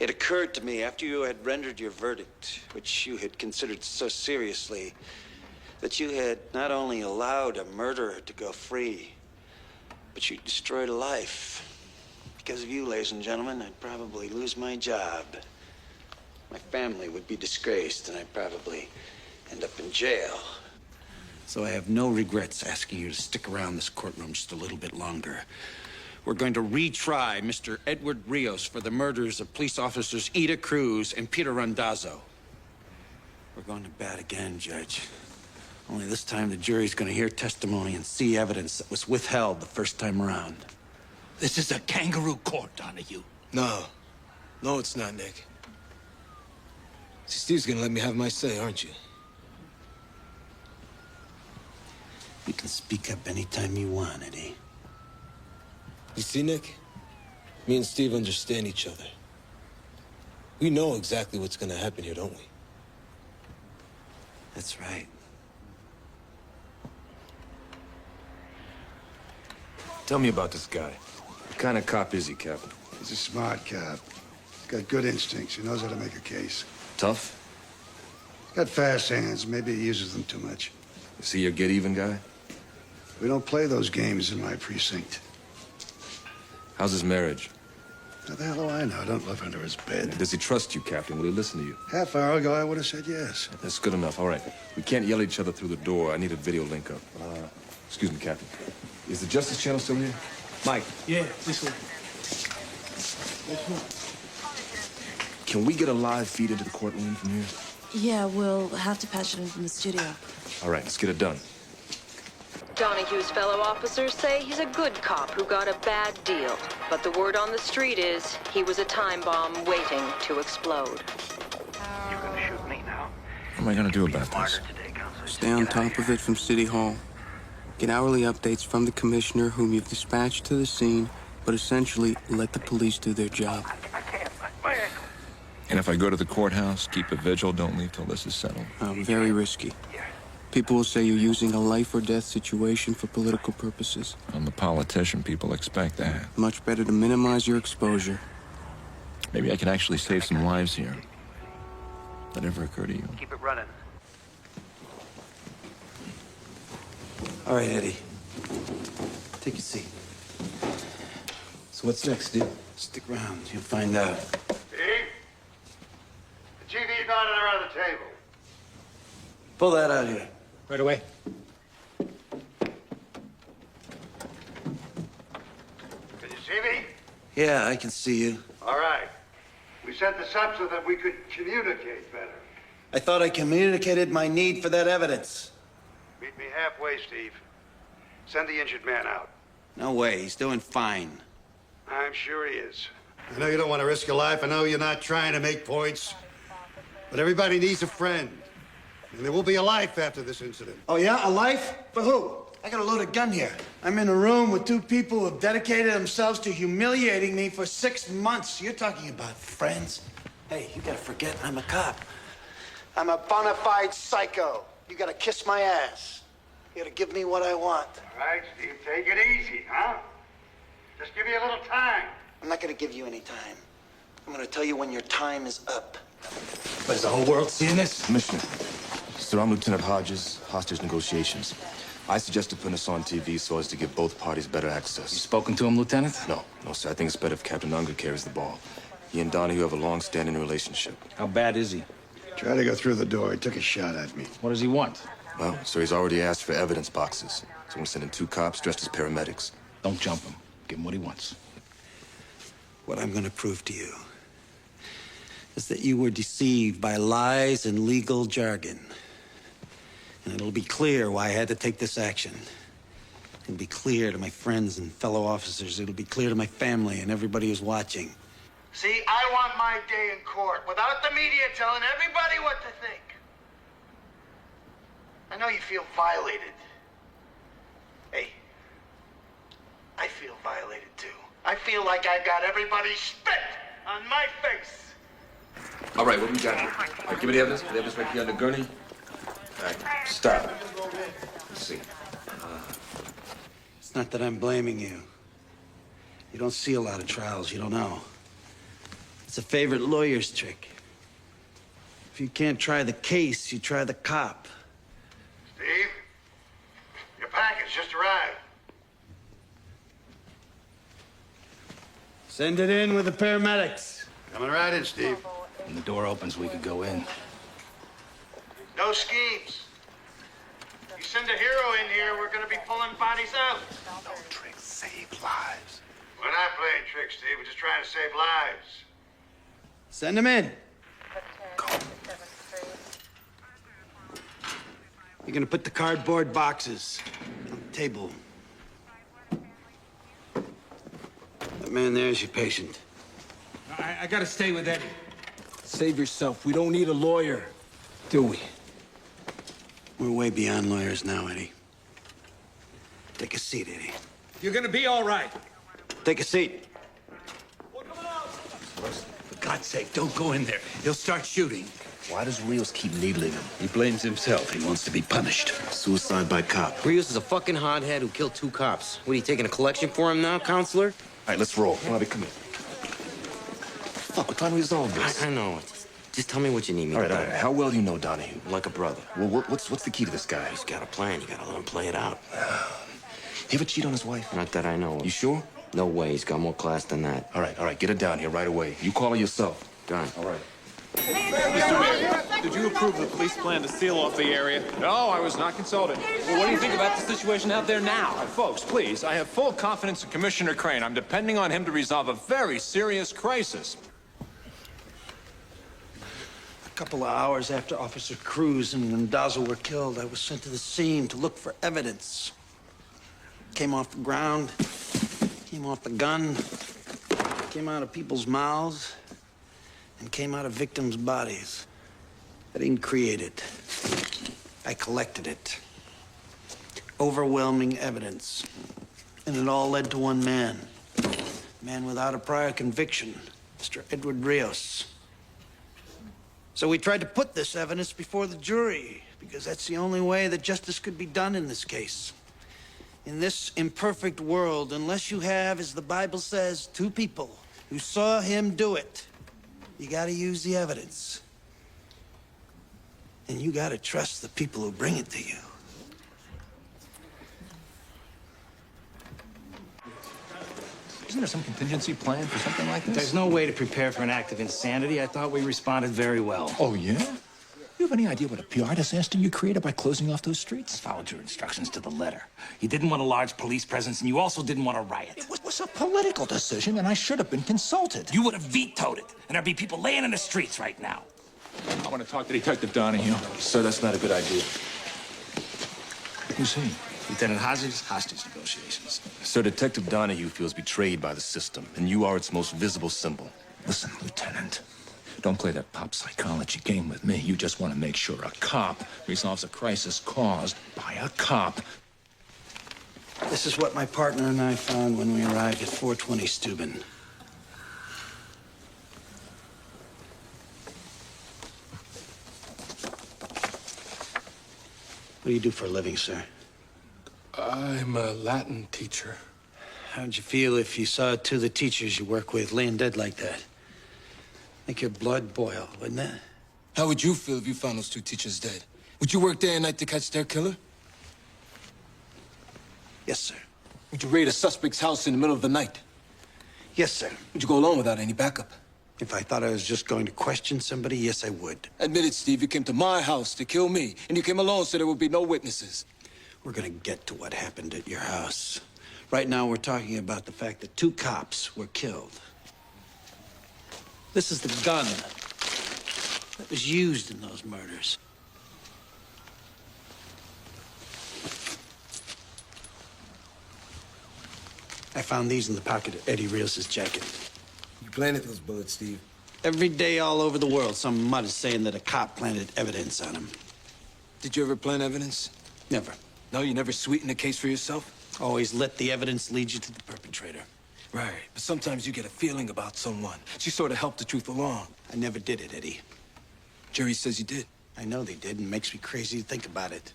it occurred to me after you had rendered your verdict, which you had considered so seriously, that you had not only allowed a murderer to go free, but you destroyed a life. Because of you, ladies and gentlemen, I'd probably lose my job. My family would be disgraced, and I'd probably end up in jail. So I have no regrets asking you to stick around this courtroom just a little bit longer. We're going to retry Mr. Edward Rios for the murders of police officers Ida Cruz and Peter Randazzo. We're going to bat again, Judge. Only this time the jury's going to hear testimony and see evidence that was withheld the first time around. This is a kangaroo court, Donahue. No, it's not, Nick. See, Steve's gonna let me have my say, aren't you? You can speak up anytime you want, Eddie. You see, Nick? Me and Steve understand each other. We know exactly what's gonna happen here, don't we? That's right. Tell me about this guy. What kind of cop is he, Captain? He's a smart cop. He's got good instincts. He knows how to make a case. Tough? He's got fast hands. Maybe he uses them too much. Is he your get-even guy? We don't play those games in my precinct. How's his marriage? How the hell do I know? I don't live under his bed. Does he trust you, Captain? Will he listen to you? Half hour ago, I would have said yes. That's good enough. All right. We can't yell at each other through the door. I need a video link up. Excuse me, Captain. Is the Justice Channel still here? Mike. Yeah, this one. Can we get a live feed into the courtroom from here? Yeah, we'll have to patch it in from the studio. All right, let's get it done. Donahue's fellow officers say he's a good cop who got a bad deal. But the word on the street is he was a time bomb waiting to explode. You gonna shoot me now? What am I gonna do about this? Stay on top of it from City Hall. Get hourly updates from the commissioner whom you've dispatched to the scene, but essentially let the police do their job. And if I go to the courthouse, keep a vigil, don't leave till this is settled. Very risky. People will say you're using a life or death situation for political purposes. I'm a politician, people expect that. Much better to minimize your exposure. Maybe I can actually save some lives here. That ever occur to you? Keep it running. All right, Eddie. Take your seat. So what's next, dude? Stick around. You'll find out. Steve? The GV's not around the table. Pull that out here. Right away. Can you see me? Yeah, I can see you. All right. We set this up so that we could communicate better. I thought I communicated my need for that evidence. Meet me halfway, Steve. Send the injured man out. No way. He's doing fine. I'm sure he is. I know you don't want to risk your life. I know you're not trying to make points. But everybody needs a friend. And there will be a life after this incident. Oh, yeah? A life? For who? I got a loaded gun here. I'm in a room with two people who have dedicated themselves to humiliating me for 6 months. You're talking about friends? Hey, you gotta forget I'm a cop. I'm a bona fide psycho. You gotta kiss my ass. You gotta give me what I want. All right, Steve, take it easy, huh? Just give me a little time. I'm not gonna give you any time. I'm gonna tell you when your time is up. But is the whole world seeing this? Commissioner, sir, I'm Lieutenant Hodges, hostage negotiations. I suggested putting this on TV so as to give both parties better access. You spoken to him, Lieutenant? No, sir. I think it's better if Captain Unger carries the ball. He and Donahue have a long-standing relationship. How bad is he? Tried to go through the door. He took a shot at me. What does he want? Well, sir, he's already asked for evidence boxes. So I'm sending 2 cops dressed as paramedics. Don't jump him. Give him what he wants. What I'm gonna prove to you is that you were deceived by lies and legal jargon. And it'll be clear why I had to take this action. It'll be clear to my friends and fellow officers. It'll be clear to my family and everybody who's watching. See, I want my day in court without the media telling everybody what to think. I know you feel violated. Hey, I feel violated too. I feel like I got everybody spit on my face. All right, what we got here? All right, give me the evidence. The evidence right here on the gurney. All right, stop. Let's see. It's not that I'm blaming you. You don't see a lot of trials. You don't know. It's a favorite lawyer's trick. If you can't try the case, you try the cop. Steve, your package just arrived. Send it in with the paramedics. Coming right in, Steve. When the door opens, we could go in. No schemes. You send a hero in here, we're gonna be pulling bodies out. No tricks, save lives. We're not playing tricks, Steve. We're just trying to save lives. Send them in. You're gonna put the cardboard boxes on the table. That man there's your patient. I gotta stay with Eddie. Save yourself. We don't need a lawyer, do we? We're way beyond lawyers now, Eddie. Take a seat, Eddie. You're gonna be all right. Take a seat. For God's sake, don't go in there. He'll start shooting. Why does Rios keep needling him? He blames himself. He wants to be punished. Suicide by cop. Rios is a fucking hothead who killed 2 cops. What, are you taking a collection for him now, counselor? All right, let's roll. Bobby, come here. Fuck, we're trying to resolve this. I know. Just tell me what you need me All to right, do. all right. How well do you know Donahue? Like a brother. Well, what's the key to this guy? He's got a plan. You gotta let him play it out. He ever cheat on his wife? Not that I know of. You sure? No way. He's got more class than that. All right. Get her down here right away. You call her yourself. Done. All right. Mr. Mayor, did you approve the police plan to seal off the area? No, I was not consulted. Well, what do you think about the situation out there now? Folks, please, I have full confidence in Commissioner Crane. I'm depending on him to resolve a very serious crisis. A couple of hours after Officer Cruz and Mendoza were killed, I was sent to the scene to look for evidence. Came off the ground, came off the gun, came out of people's mouths, and came out of victims' bodies. I didn't create it. I collected it. Overwhelming evidence. And it all led to one man. A man without a prior conviction, Mr. Edward Rios. So we tried to put this evidence before the jury, because that's the only way that justice could be done in this case. In this imperfect world, unless you have, as the Bible says, two people who saw him do it, you gotta use the evidence. And you gotta trust the people who bring it to you. Isn't there some contingency plan for something like this? There's no way to prepare for an act of insanity. I thought we responded very well. Oh, yeah? You have any idea what a PR disaster you created by closing off those streets? I followed your instructions to the letter. You didn't want a large police presence, and you also didn't want a riot. It was a political decision, and I should have been consulted. You would have vetoed it, and there'd be people laying in the streets right now. I want to talk to Detective Donahue. Sir, that's not a good idea. Who's he? Lieutenant Hodges, hostage negotiations. Sir, Detective Donahue feels betrayed by the system, and you are its most visible symbol. Listen, Lieutenant. Don't play that pop psychology game with me. You just want to make sure a cop resolves a crisis caused by a cop. This is what my partner and I found when we arrived at 420 Steuben. What do you do for a living, sir? I'm a Latin teacher. How'd you feel if you saw two of the teachers you work with laying dead like that? Make your blood boil, wouldn't it? How would you feel if you found those two teachers dead? Would you work day and night to catch their killer? Yes, sir. Would you raid a suspect's house in the middle of the night? Yes, sir. Would you go alone without any backup? If I thought I was just going to question somebody, yes, I would. Admit it, Steve. You came to my house to kill me, and you came alone so there would be no witnesses. We're gonna get to what happened at your house. Right now, we're talking about the fact that two cops were killed. This is the gun that was used in those murders. I found these in the pocket of Eddie Rios' jacket. You planted those bullets, Steve. Every day all over the world, some mud is saying that a cop planted evidence on him. Did you ever plant evidence? Never. No, you never sweetened a case for yourself? Always let the evidence lead you to the perpetrator. Right, but sometimes you get a feeling about someone. She sort of helped the truth along. I never did it, Eddie. Jury says you did. I know they did, and it makes me crazy to think about it.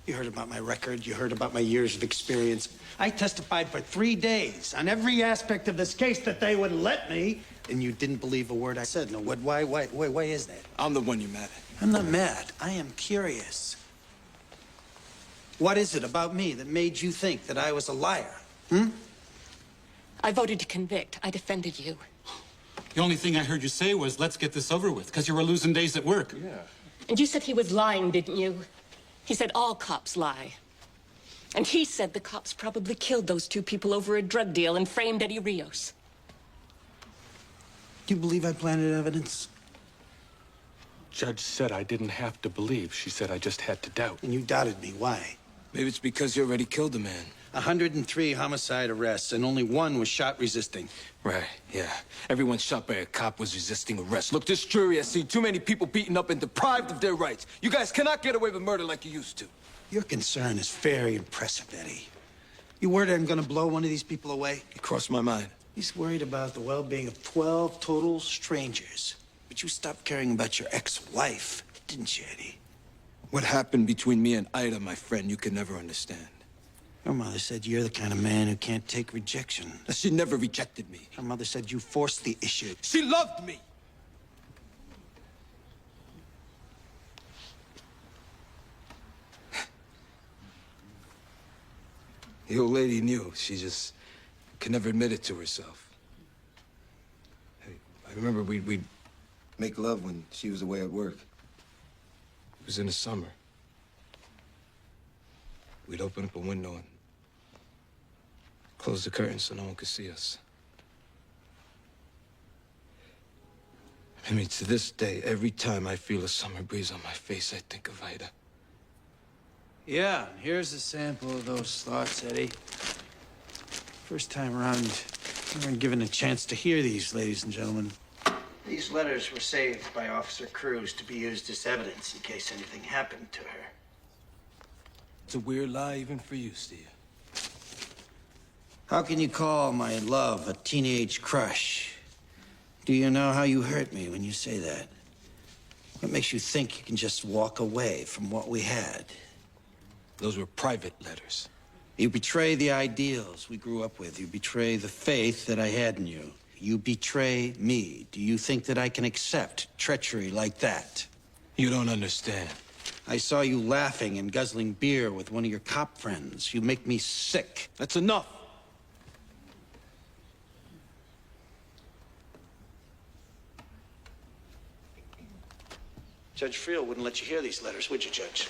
You heard about my record. You heard about my years of experience. I testified for 3 days on every aspect of this case that they would let me, and you didn't believe a word I said. No, why is that? I'm the one you're mad at. I'm not mad. I am curious. What is it about me that made you think that I was a liar? I voted to convict. I defended you. The only thing I heard you say was, let's get this over with, because you were losing days at work. Yeah. And you said he was lying, didn't you? He said all cops lie. And he said the cops probably killed those two people over a drug deal and framed Eddie Rios. Do you believe I planted evidence? Judge said I didn't have to believe. She said I just had to doubt. And you doubted me. Why? Maybe it's because you already killed the man. 103 homicide arrests, and only one was shot resisting. Right, yeah. Everyone shot by a cop was resisting arrest. Look, this jury has seen too many people beaten up and deprived of their rights. You guys cannot get away with murder like you used to. Your concern is very impressive, Eddie. You worried I'm gonna blow one of these people away? It crossed my mind. He's worried about the well-being of 12 total strangers. But you stopped caring about your ex-wife, didn't you, Eddie? What happened between me and Ida, my friend, you can never understand. Your mother said you're the kind of man who can't take rejection. She never rejected me. Her mother said you forced the issue. She loved me! The old lady knew. She just could never admit it to herself. Hey, I remember we'd make love when she was away at work. It was in the summer. We'd open up a window and close the curtains so no one could see us. I mean, to this day, every time I feel a summer breeze on my face, I think of Ida. Yeah, here's a sample of those thoughts, Eddie. First time around, you weren't given a chance to hear these, ladies and gentlemen. These letters were saved by Officer Cruz to be used as evidence in case anything happened to her. It's a weird lie even for you, Steve. How can you call my love a teenage crush? Do you know how you hurt me when you say that? What makes you think you can just walk away from what we had? Those were private letters. You betray the ideals we grew up with. You betray the faith that I had in you. You betray me. Do you think that I can accept treachery like that? You don't understand. I saw you laughing and guzzling beer with one of your cop friends. You make me sick. That's enough. Judge Friel wouldn't let you hear these letters, would you, Judge?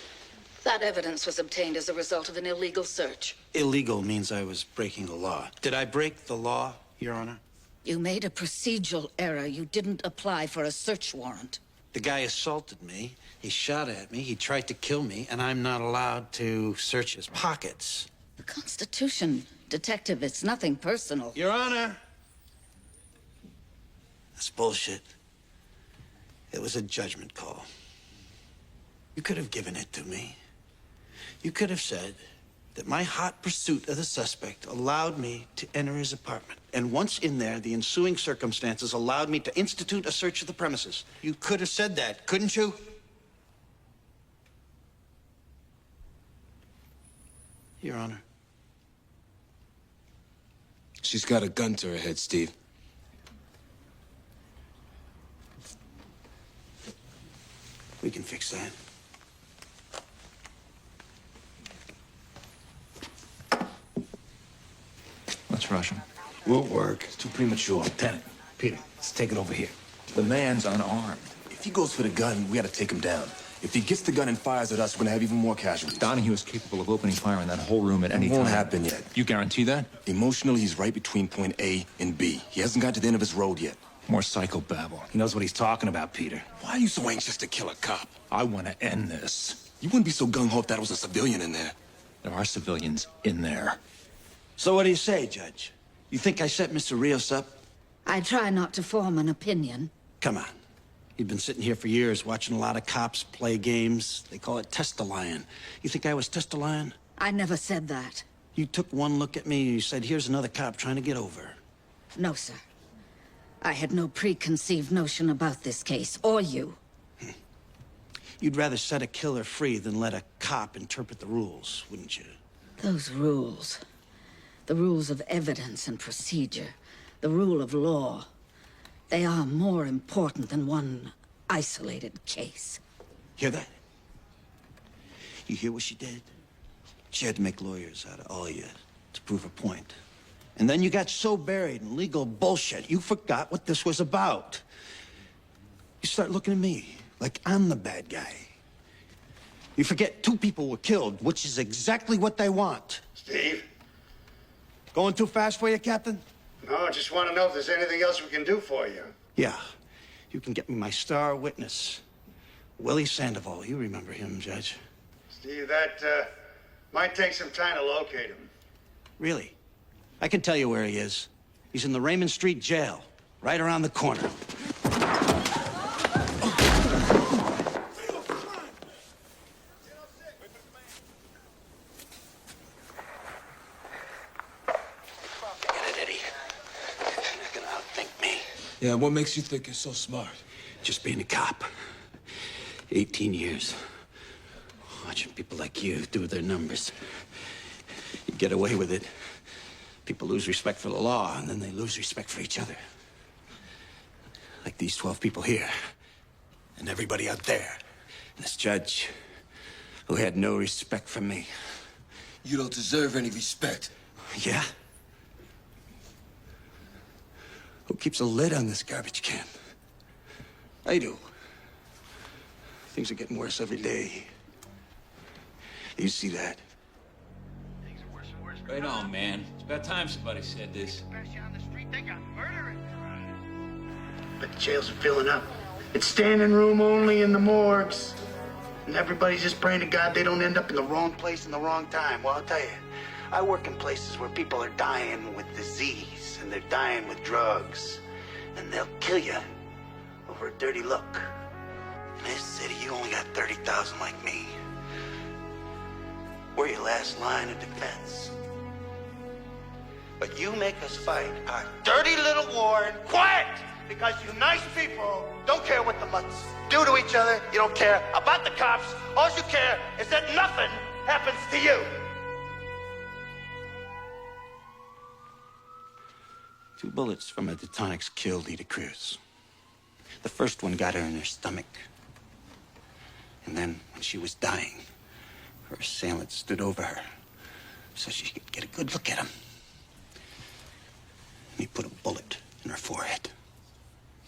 That evidence was obtained as a result of an illegal search. Illegal means I was breaking the law. Did I break the law, Your Honor? You made a procedural error. You didn't apply for a search warrant. The guy assaulted me. He shot at me. He tried to kill me, and I'm not allowed to search his pockets. The Constitution, Detective, it's nothing personal. Your Honor! That's bullshit. It was a judgment call. You could have given it to me. You could have said that my hot pursuit of the suspect allowed me to enter his apartment. And once in there, the ensuing circumstances allowed me to institute a search of the premises. You could have said that, couldn't you? Your Honor. She's got a gun to her head, Steve. We can fix that. Let's rush him. Won't work. It's too premature. Lieutenant, Peter, let's take it over here. The man's unarmed. If he goes for the gun, we gotta take him down. If he gets the gun and fires at us, we're gonna have even more casualties. Donahue is capable of opening fire in that whole room at any It time. won't happen yet. You guarantee that? Emotionally, he's right between point A and B. He hasn't got to the end of his road yet. More psychobabble. He knows what he's talking about, Peter. Why are you so anxious to kill a cop? I want to end this. You wouldn't be so gung-ho if that was a civilian in there. There are civilians in there. So what do you say, Judge? You think I set Mr. Rios up? I try not to form an opinion. Come on. You've been sitting here for years watching a lot of cops play games. They call it test-a-lion. You think I was test-a-lion? I never said that. You took one look at me and you said, here's another cop trying to get over. No, sir. I had no preconceived notion about this case, or you. You'd rather set a killer free than let a cop interpret the rules, wouldn't you? Those rules. The rules of evidence and procedure. The rule of law. They are more important than one isolated case. Hear that? You hear what she did? She had to make lawyers out of all you to prove her point. And then you got so buried in legal bullshit, you forgot what this was about. You start looking at me like I'm the bad guy. You forget 2 people were killed, which is exactly what they want. Steve? Going too fast for you, Captain? No, just want to know if there's anything else we can do for you. Yeah. You can get me my star witness, Willie Sandoval. You remember him, Judge. Steve, that might take some time to locate him. Really? I can tell you where he is. He's in the Raymond Street jail, right around the corner. Yeah, what makes you think you're so smart? Just being a cop. 18 years. Watching people like you do their numbers. You get away with it. People lose respect for the law, and then they lose respect for each other. Like these 12 people here. And everybody out there. And this judge, who had no respect for me. You don't deserve any respect. Yeah? Who keeps a lid on this garbage can? I do. Things are getting worse every day. You see that? Right on, man. It's about time somebody said this. But the jails are filling up. It's standing room only in the morgues. And everybody's just praying to God they don't end up in the wrong place in the wrong time. Well, I'll tell you, I work in places where people are dying with disease, and they're dying with drugs. And they'll kill you over a dirty look. In this city, you only got 30,000 like me. We're your last line of defense. But you make us fight our dirty little war in quiet because you nice people don't care what the mutts do to each other. You don't care about the cops. All you care is that nothing happens to you. 2 bullets from a Detonix killed Ida Cruz. The first one got her in her stomach. And then, when she was dying, her assailant stood over her so she could get a good look at him. He put a bullet in her forehead.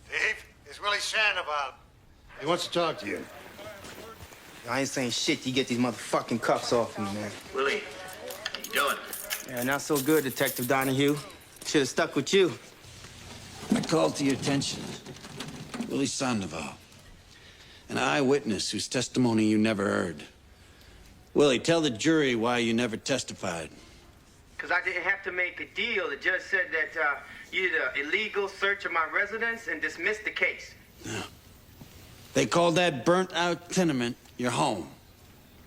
Steve, it's Willie Sandoval. He wants to talk to you. I ain't saying shit. You get these motherfucking cuffs off me, man. Willie, how you doing? Yeah, not so good, Detective Donahue. Should have stuck with you. I called to your attention Willie Sandoval, an eyewitness whose testimony you never heard. Willie, tell the jury why you never testified. Because I didn't have to make a deal. The judge said that you did an illegal search of my residence and dismissed the case. Yeah. They called that burnt-out tenement your home.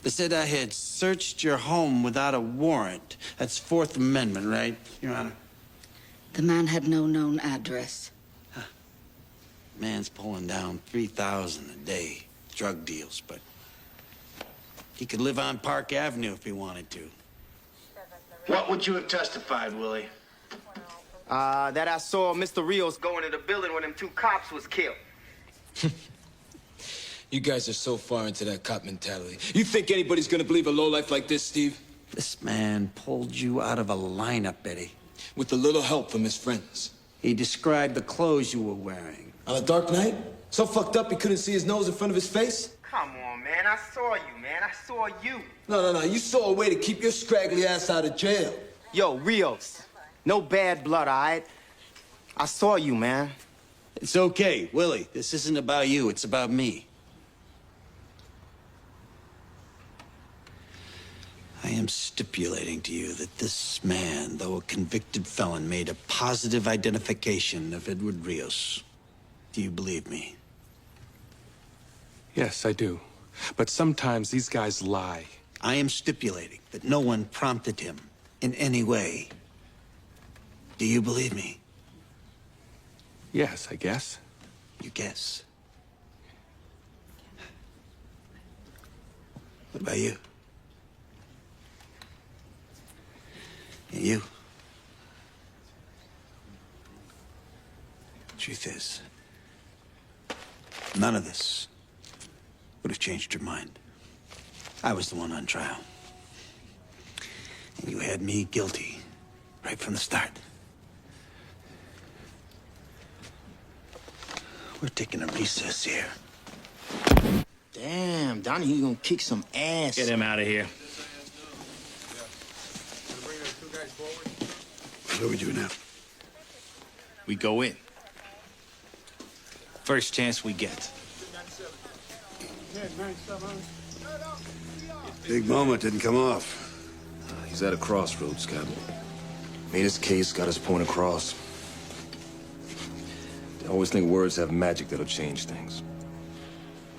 They said I had searched your home without a warrant. That's Fourth Amendment, right, Your Honor? The man had no known address. Man's pulling down 3,000 a day, drug deals, but he could live on Park Avenue if he wanted to. What would you have testified, Willie? That I saw Mr. Rios go into the building when them 2 cops was killed. You guys are so far into that cop mentality. You think anybody's gonna believe a lowlife like this, Steve? This man pulled you out of a lineup, Eddie. With a little help from his friends. He described the clothes you were wearing. On a dark night? So fucked up he couldn't see his nose in front of his face? Come on, man. I saw you, man. I saw you. No. You saw a way to keep your scraggly ass out of jail. Yo, Rios. No bad blood, all right? I saw you, man. It's okay, Willie. This isn't about you. It's about me. I am stipulating to you that this man, though a convicted felon, made a positive identification of Edward Rios. Do you believe me? Yes, I do. But sometimes these guys lie. I am stipulating that no one prompted him in any way. Do you believe me? Yes, I guess. You guess. What about you? And you? Truth is, none of this would have changed your mind. I was the one on trial. And you had me guilty right from the start. We're taking a recess here. Damn, Donnie, gonna kick some ass. Get him out of here. What do we do now? We go in. First chance we get. Big moment didn't come off. He's at a crossroads, Captain. Made his case, got his point across. They always think words have magic that'll change things.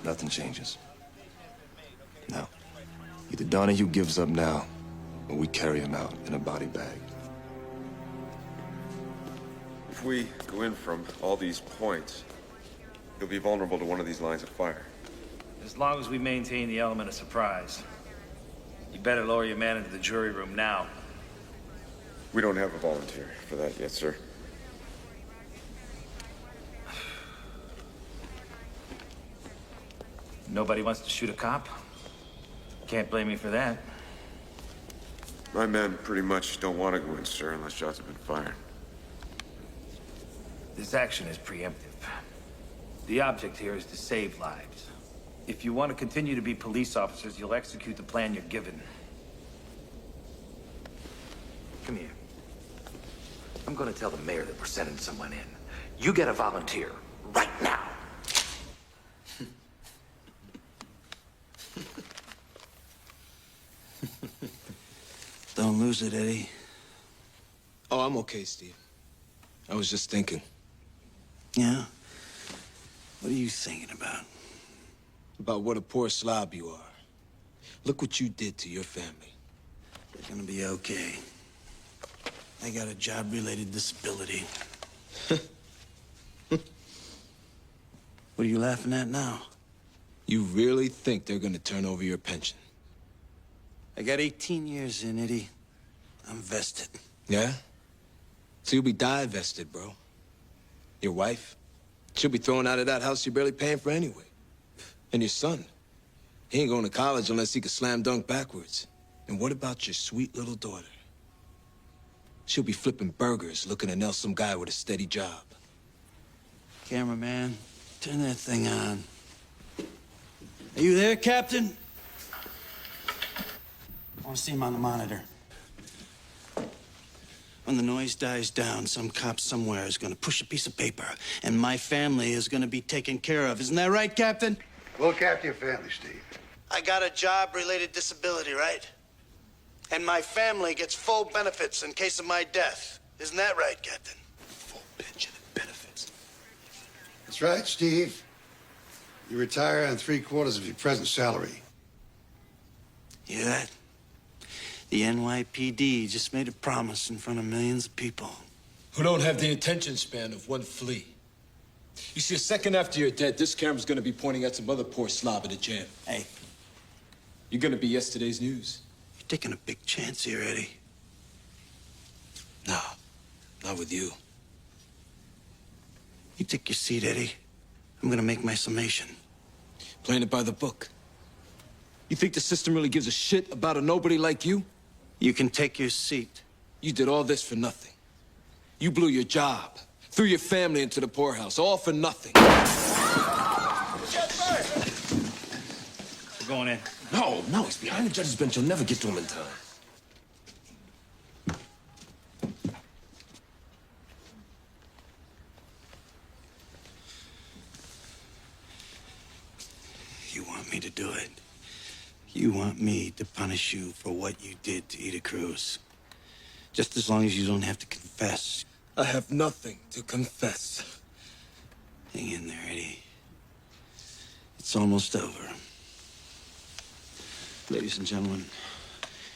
Nothing changes. Now, either Donahue gives up now, or we carry him out in a body bag. If we go in from all these points, you'll be vulnerable to one of these lines of fire. As long as we maintain the element of surprise. You better lower your man into the jury room now. We don't have a volunteer for that yet, sir. Nobody wants to shoot a cop? Can't blame me for that. My men pretty much don't want to go in, sir, unless shots have been fired. This action is preemptive. The object here is to save lives. If you want to continue to be police officers, you'll execute the plan you're given. Come here. I'm gonna tell the mayor that we're sending someone in. You get a volunteer right now. Don't lose it, Eddie. Oh, I'm okay, Steve. I was just thinking. Yeah? What are you thinking about? About what a poor slob you are. Look what you did to your family. Gonna be okay. I got a job-related disability. What are you laughing at now? You really think they're gonna turn over your pension? I got 18 years in, Eddie. I'm vested. Yeah? So you'll be divested, bro. Your wife? She'll be thrown out of that house you're barely paying for anyway. And your son? He ain't going to college unless he can slam dunk backwards. And what about your sweet little daughter? She'll be flipping burgers looking to nail some guy with a steady job. Cameraman, turn that thing on. Are you there, Captain? I want to see him on the monitor. When the noise dies down, some cop somewhere is going to push a piece of paper, and my family is going to be taken care of. Isn't that right, Captain? Look after your family, Steve. I got a job-related disability, right? And my family gets full benefits in case of my death. Isn't that right, Captain? Full pension and benefits. That's right, Steve. You retire on 3/4 of your present salary. You hear that? The NYPD just made a promise in front of millions of people. Who don't have the attention span of one flea. You see, a second after you're dead, this camera's gonna be pointing at some other poor slob in a jam. Hey. You're gonna be yesterday's news. You're taking a big chance here, Eddie. No, not with you. You take your seat, Eddie. I'm gonna make my summation. Playing it by the book. You think the system really gives a shit about a nobody like you? You can take your seat. You did all this for nothing. You blew your job, threw your family into the poorhouse, all for nothing. We're going in. No, he's behind the judge's bench. You'll never get to him in time. You want me to do it? You want me to punish you for what you did to Ida Cruz? Just as long as you don't have to confess. I have nothing to confess. Hang in there, Eddie. It's almost over. Ladies and gentlemen,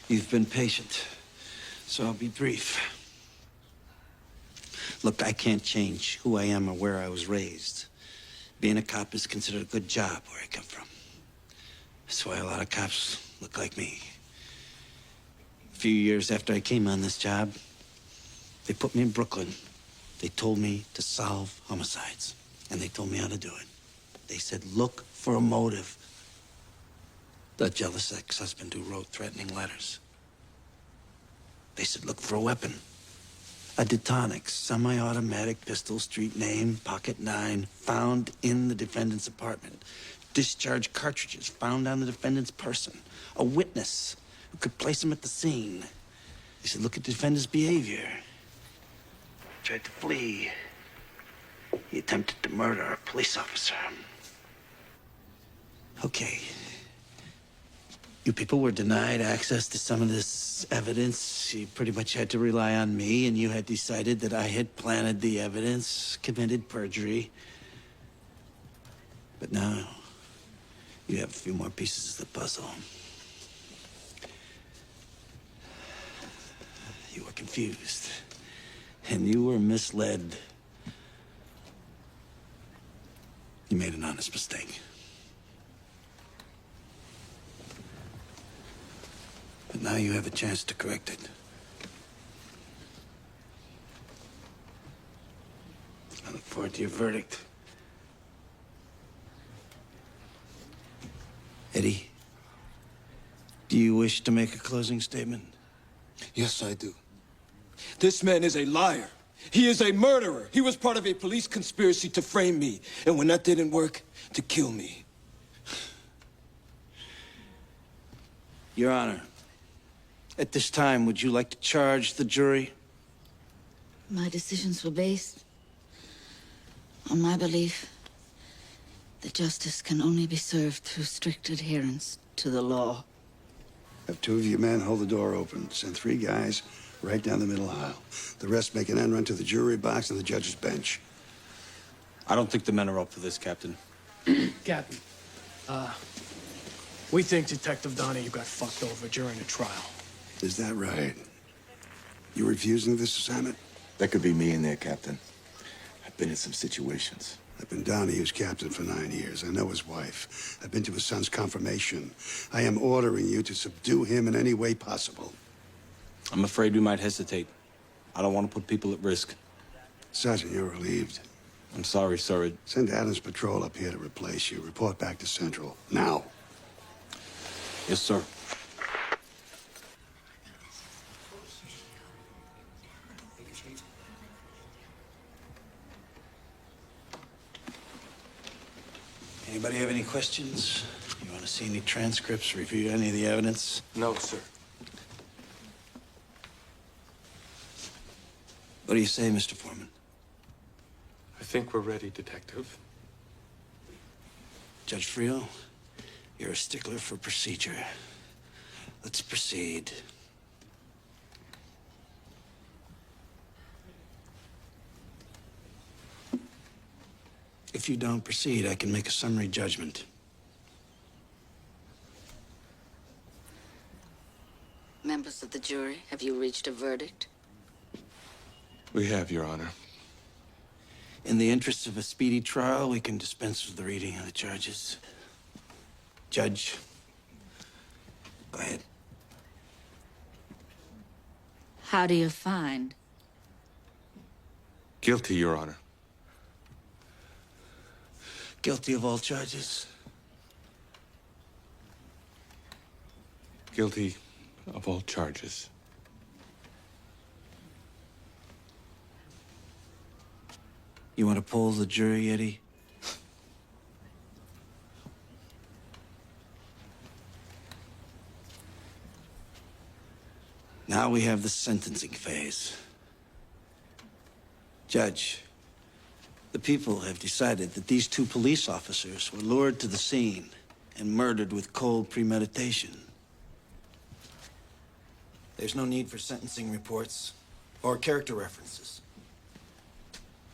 you've been patient, so I'll be brief. Look, I can't change who I am or where I was raised. Being a cop is considered a good job where I come from. That's why a lot of cops look like me. A few years after I came on this job, they put me in Brooklyn. They told me to solve homicides, and they told me how to do it. They said, look for a motive. The jealous ex-husband who wrote threatening letters. They said, look for a weapon. A Detonix, semi-automatic pistol, street name, pocket 9, found in the defendant's apartment. Discharge cartridges found on the defendant's person. A witness who could place him at the scene. They said, look at the defendant's behavior. He tried to flee. He attempted to murder a police officer. Okay. You people were denied access to some of this evidence. You pretty much had to rely on me, and you had decided that I had planted the evidence, committed perjury. But now, you have a few more pieces of the puzzle. You were confused, and you were misled. You made an honest mistake. But now you have a chance to correct it. I look forward to your verdict. Eddie, do you wish to make a closing statement? Yes, I do. This man is a liar. He is a murderer. He was part of a police conspiracy to frame me. And when that didn't work, to kill me. Your Honor, at this time, would you like to charge the jury? My decisions were based on my belief that justice can only be served through strict adherence to the law. Have 2 of your men hold the door open. Send 3 guys right down the middle aisle. The rest make an end run to the jury box and the judge's bench. I don't think the men are up for this, Captain. Captain, we think Detective Donahue got fucked over during the trial. Is that right? You refusing this assignment? That could be me in there, Captain. I've been in some situations. I've been Donahue's captain for 9 years. I know his wife. I've been to his son's confirmation. I am ordering you to subdue him in any way possible. I'm afraid we might hesitate. I don't want to put people at risk. Sergeant, you're relieved. I'm sorry, sir. Send Adams Patrol up here to replace you. Report back to Central. Now. Yes, sir. Anybody have any questions? You want to see any transcripts, review any of the evidence? No, sir. What do you say, Mr. Foreman? I think we're ready, Detective. Judge Frio, you're a stickler for procedure. Let's proceed. If you don't proceed, I can make a summary judgment. Members of the jury, have you reached a verdict? We have, Your Honor. In the interest of a speedy trial, we can dispense with the reading of the charges. Judge, go ahead. How do you find? Guilty, Your Honor. Guilty of all charges? Guilty of all charges. You want to poll the jury, Eddie? Now we have the sentencing phase. Judge, the people have decided that these two police officers were lured to the scene and murdered with cold premeditation. There's no need for sentencing reports or character references.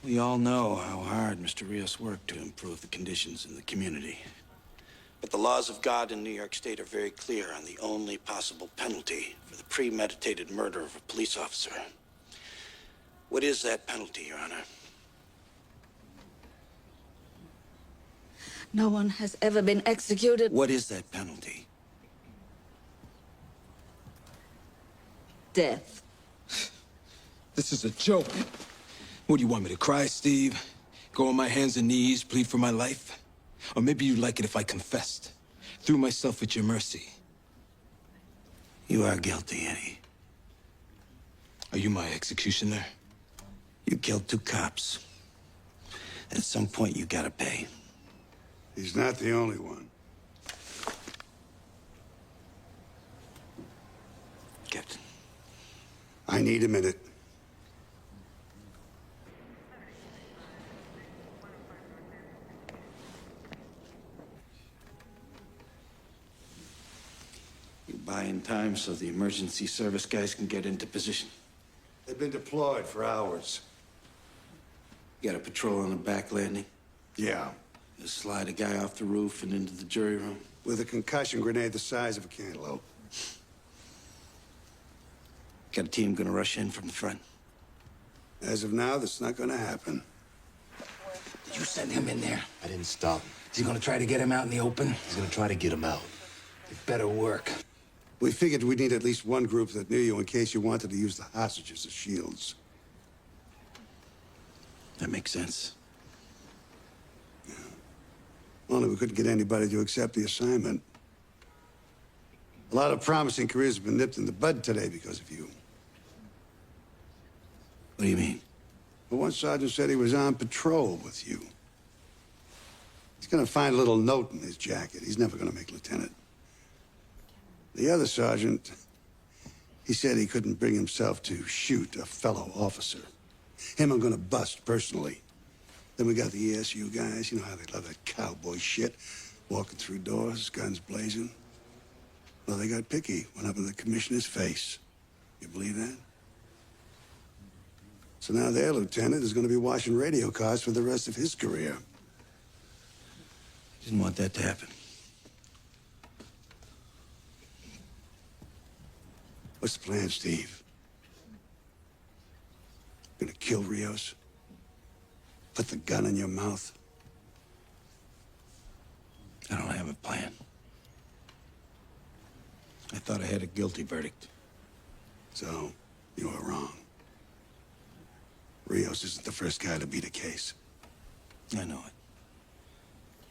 We all know how hard Mr. Rios worked to improve the conditions in the community. But the laws of God in New York State are very clear on the only possible penalty for the premeditated murder of a police officer. What is that penalty, Your Honor? No one has ever been executed. What is that penalty? Death. This is a joke. What, do you want me to cry, Steve? Go on my hands and knees, plead for my life? Or maybe you'd like it if I confessed, threw myself at your mercy. You are guilty, Eddie. Are you my executioner? You killed two cops. At some point, you gotta pay. He's not the only one. Captain. I need a minute. You buy in time so the emergency service guys can get into position. They've been deployed for hours. You got a patrol on the back landing? Yeah. Just slide a guy off the roof and into the jury room? With a concussion grenade the size of a cantaloupe. Got a team gonna rush in from the front? As of now, that's not gonna happen. Did you send him in there? I didn't stop him. Is he gonna try to get him out in the open? He's gonna try to get him out. It better work. We figured we'd need at least one group that knew you in case you wanted to use the hostages as shields. That makes sense. Yeah. Only we couldn't get anybody to accept the assignment. A lot of promising careers have been nipped in the bud today because of you. What do you mean? Well, one sergeant said he was on patrol with you. He's gonna find a little note in his jacket. He's never gonna make lieutenant. The other sergeant, he said he couldn't bring himself to shoot a fellow officer. Him I'm gonna bust personally. Then we got the ESU guys, you know how they love that cowboy shit. Walking through doors, guns blazing. Well, they got picky, went up in the commissioner's face. You believe that? So now their lieutenant is gonna be washing radio cars for the rest of his career. Didn't want that to happen. What's the plan, Steve? Gonna kill Rios? Put the gun in your mouth? I don't have a plan. I thought I had a guilty verdict. So, you were wrong. Rios isn't the first guy to beat a case. I know it.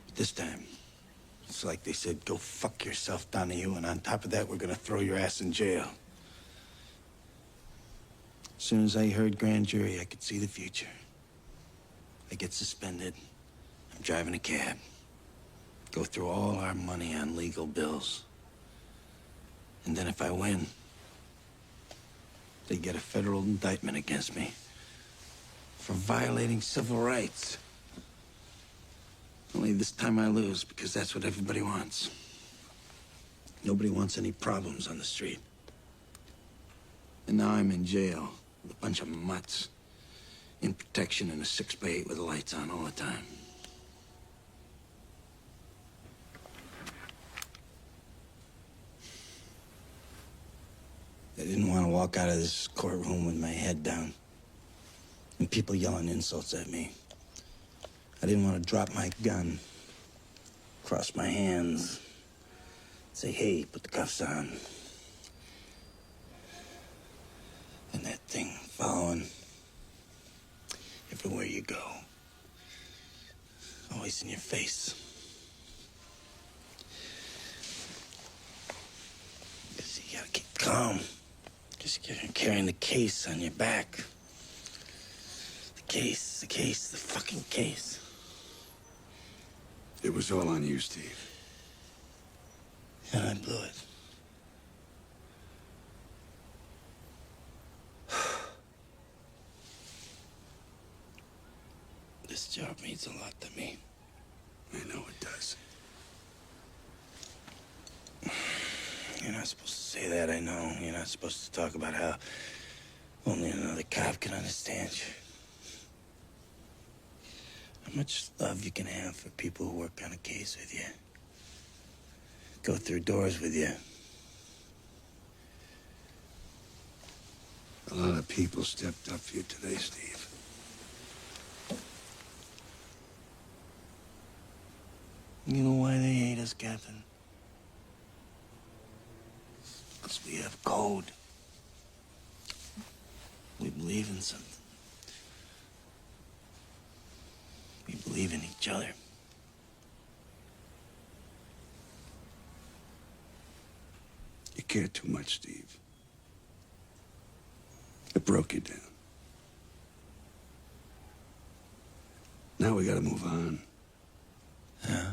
But this time, it's like they said, go fuck yourself, Donahue, and on top of that, we're gonna throw your ass in jail. As soon as I heard grand jury, I could see the future. I get suspended. I'm driving a cab. Go through all our money on legal bills. And then if I win, they get a federal indictment against me for violating civil rights. Only this time I lose because that's what everybody wants. Nobody wants any problems on the street. And now I'm in jail with a bunch of mutts in protection in a 6x8 with the lights on all the time. I didn't want to walk out of this courtroom with my head down and people yelling insults at me. I didn't want to drop my gun, cross my hands, say, hey, put the cuffs on. And that thing following everywhere you go, always in your face. Because you gotta keep calm. Because you're carrying the case on your back. The case, the fucking case. It was all on you, Steve. And I blew it. This job means a lot to me. I know it does. You're not supposed to say that, I know. You're not supposed to talk about how only another cop can understand you. How much love you can have for people who work on a case with you. Go through doors with you. A lot of people stepped up for you today, Steve. You know why they hate us, Captain? Because we have code. We believe in something. We believe in each other. You care too much, Steve. It broke you down. Now we gotta move on. Huh?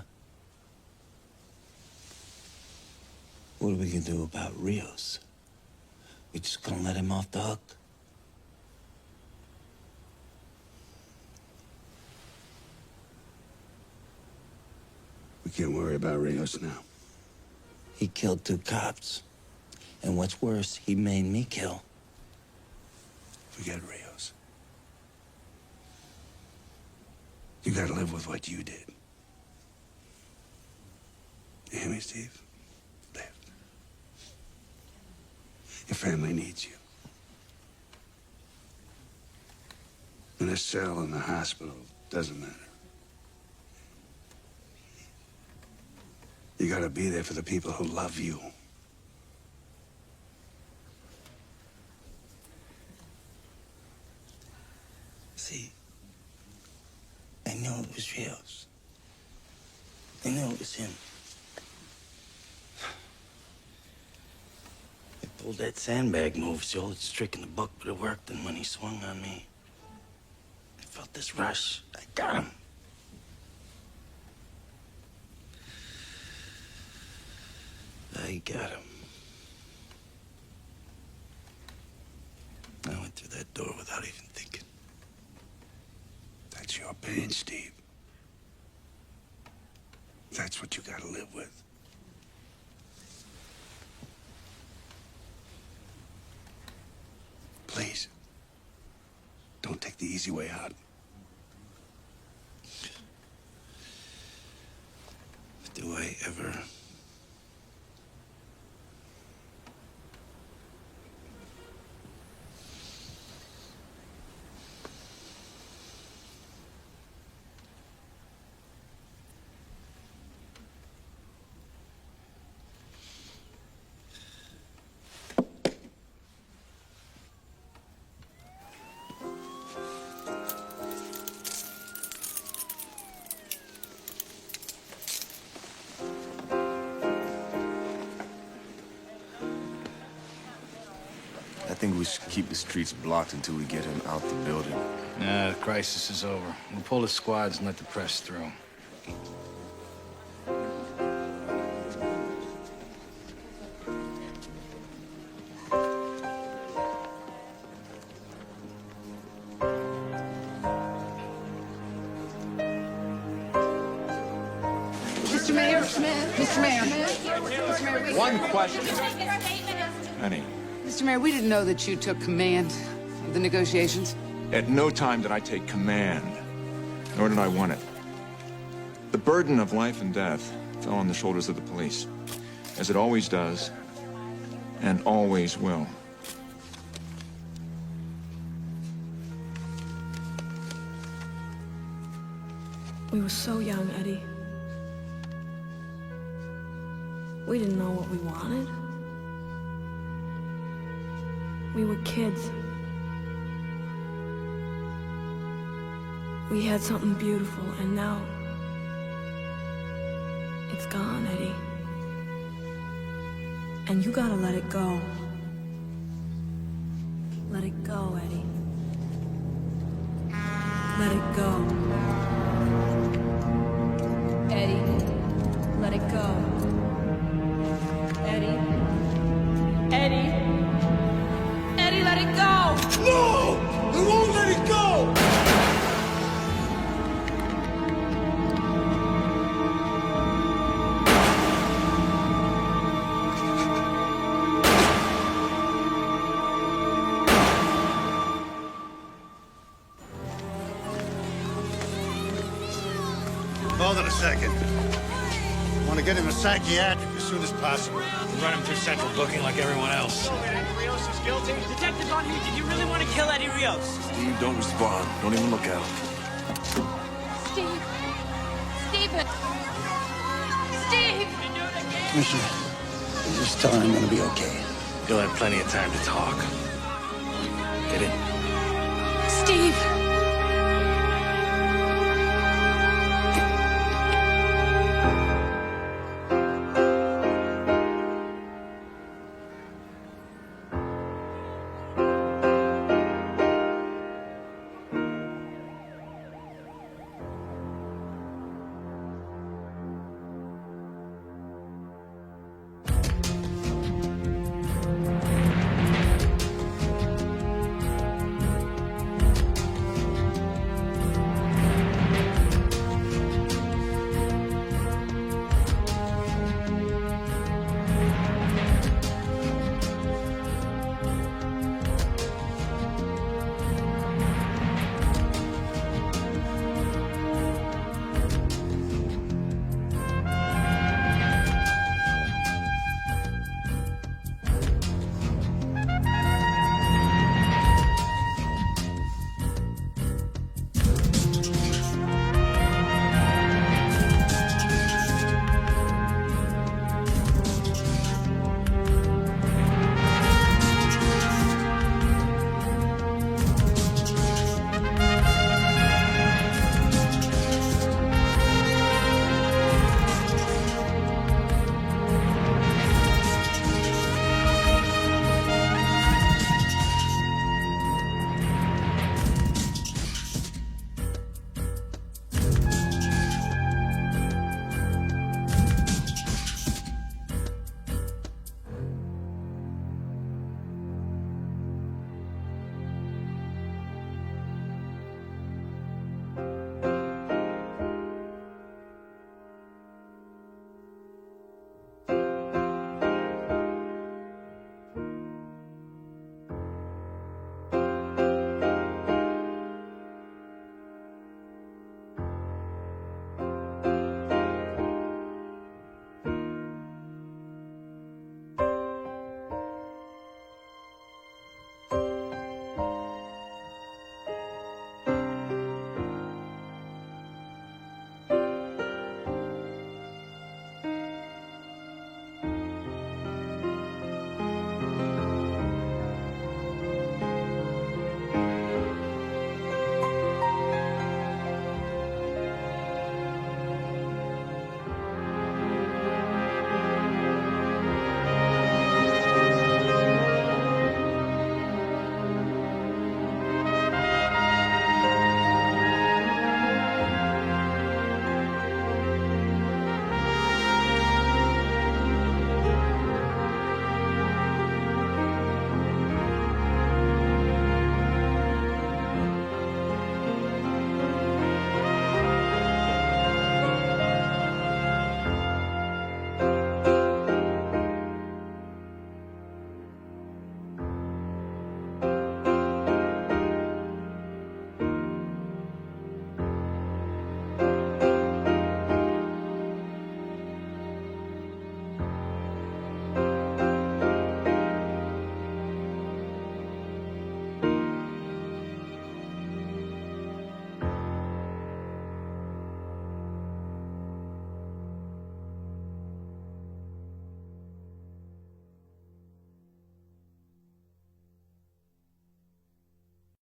What are we gonna do about Rios? We just gonna let him off the hook? We can't worry about Rios now. He killed 2 cops. And what's worse, he made me kill. Forget Rios. You gotta live with what you did. You hear me, Steve? Live. Your family needs you. In a cell in the hospital, doesn't matter. You gotta be there for the people who love you. See, I know it was Rios. I know it was him. I pulled that sandbag move. It's the oldest trick in the book, but it worked. And when he swung on me, I felt this rush. I got him. I got him. I went through that door without even thinking. That's your pain, Steve. That's what you gotta live with. Please, don't take the easy way out. Do I ever? think we should keep the streets blocked until we get him out the building. Nah, the crisis is over. We'll pull the squads and let the press through. Mr. Mayor, Mr. Mayor. One question. Honey, Mr. Mayor, we didn't know that you took command of the negotiations. at no time did I take command, nor did I want it. The burden of life and death fell on the shoulders of the police, as it always does, and always will. We were so young, Eddie. We didn't know what we wanted. We were kids. We had something beautiful, and now it's gone, Eddie. And you gotta let it go. Let it go, Eddie. Let it go. Eddie, let it go. Eddie. Eddie. Eddie, let it go! No! I won't let it go! Hold it a second. I want to get him a psychiatric as soon as possible. Run him through central booking like everyone else. Eddie Rios is guilty. Detective on you, did you really want to kill Eddie Rios? Steve, don't respond. Don't even look at him. Steve. Stephen. Steve! Commissioner, just tell him I'm gonna be okay. You'll have plenty of time to talk. Get in. Steve!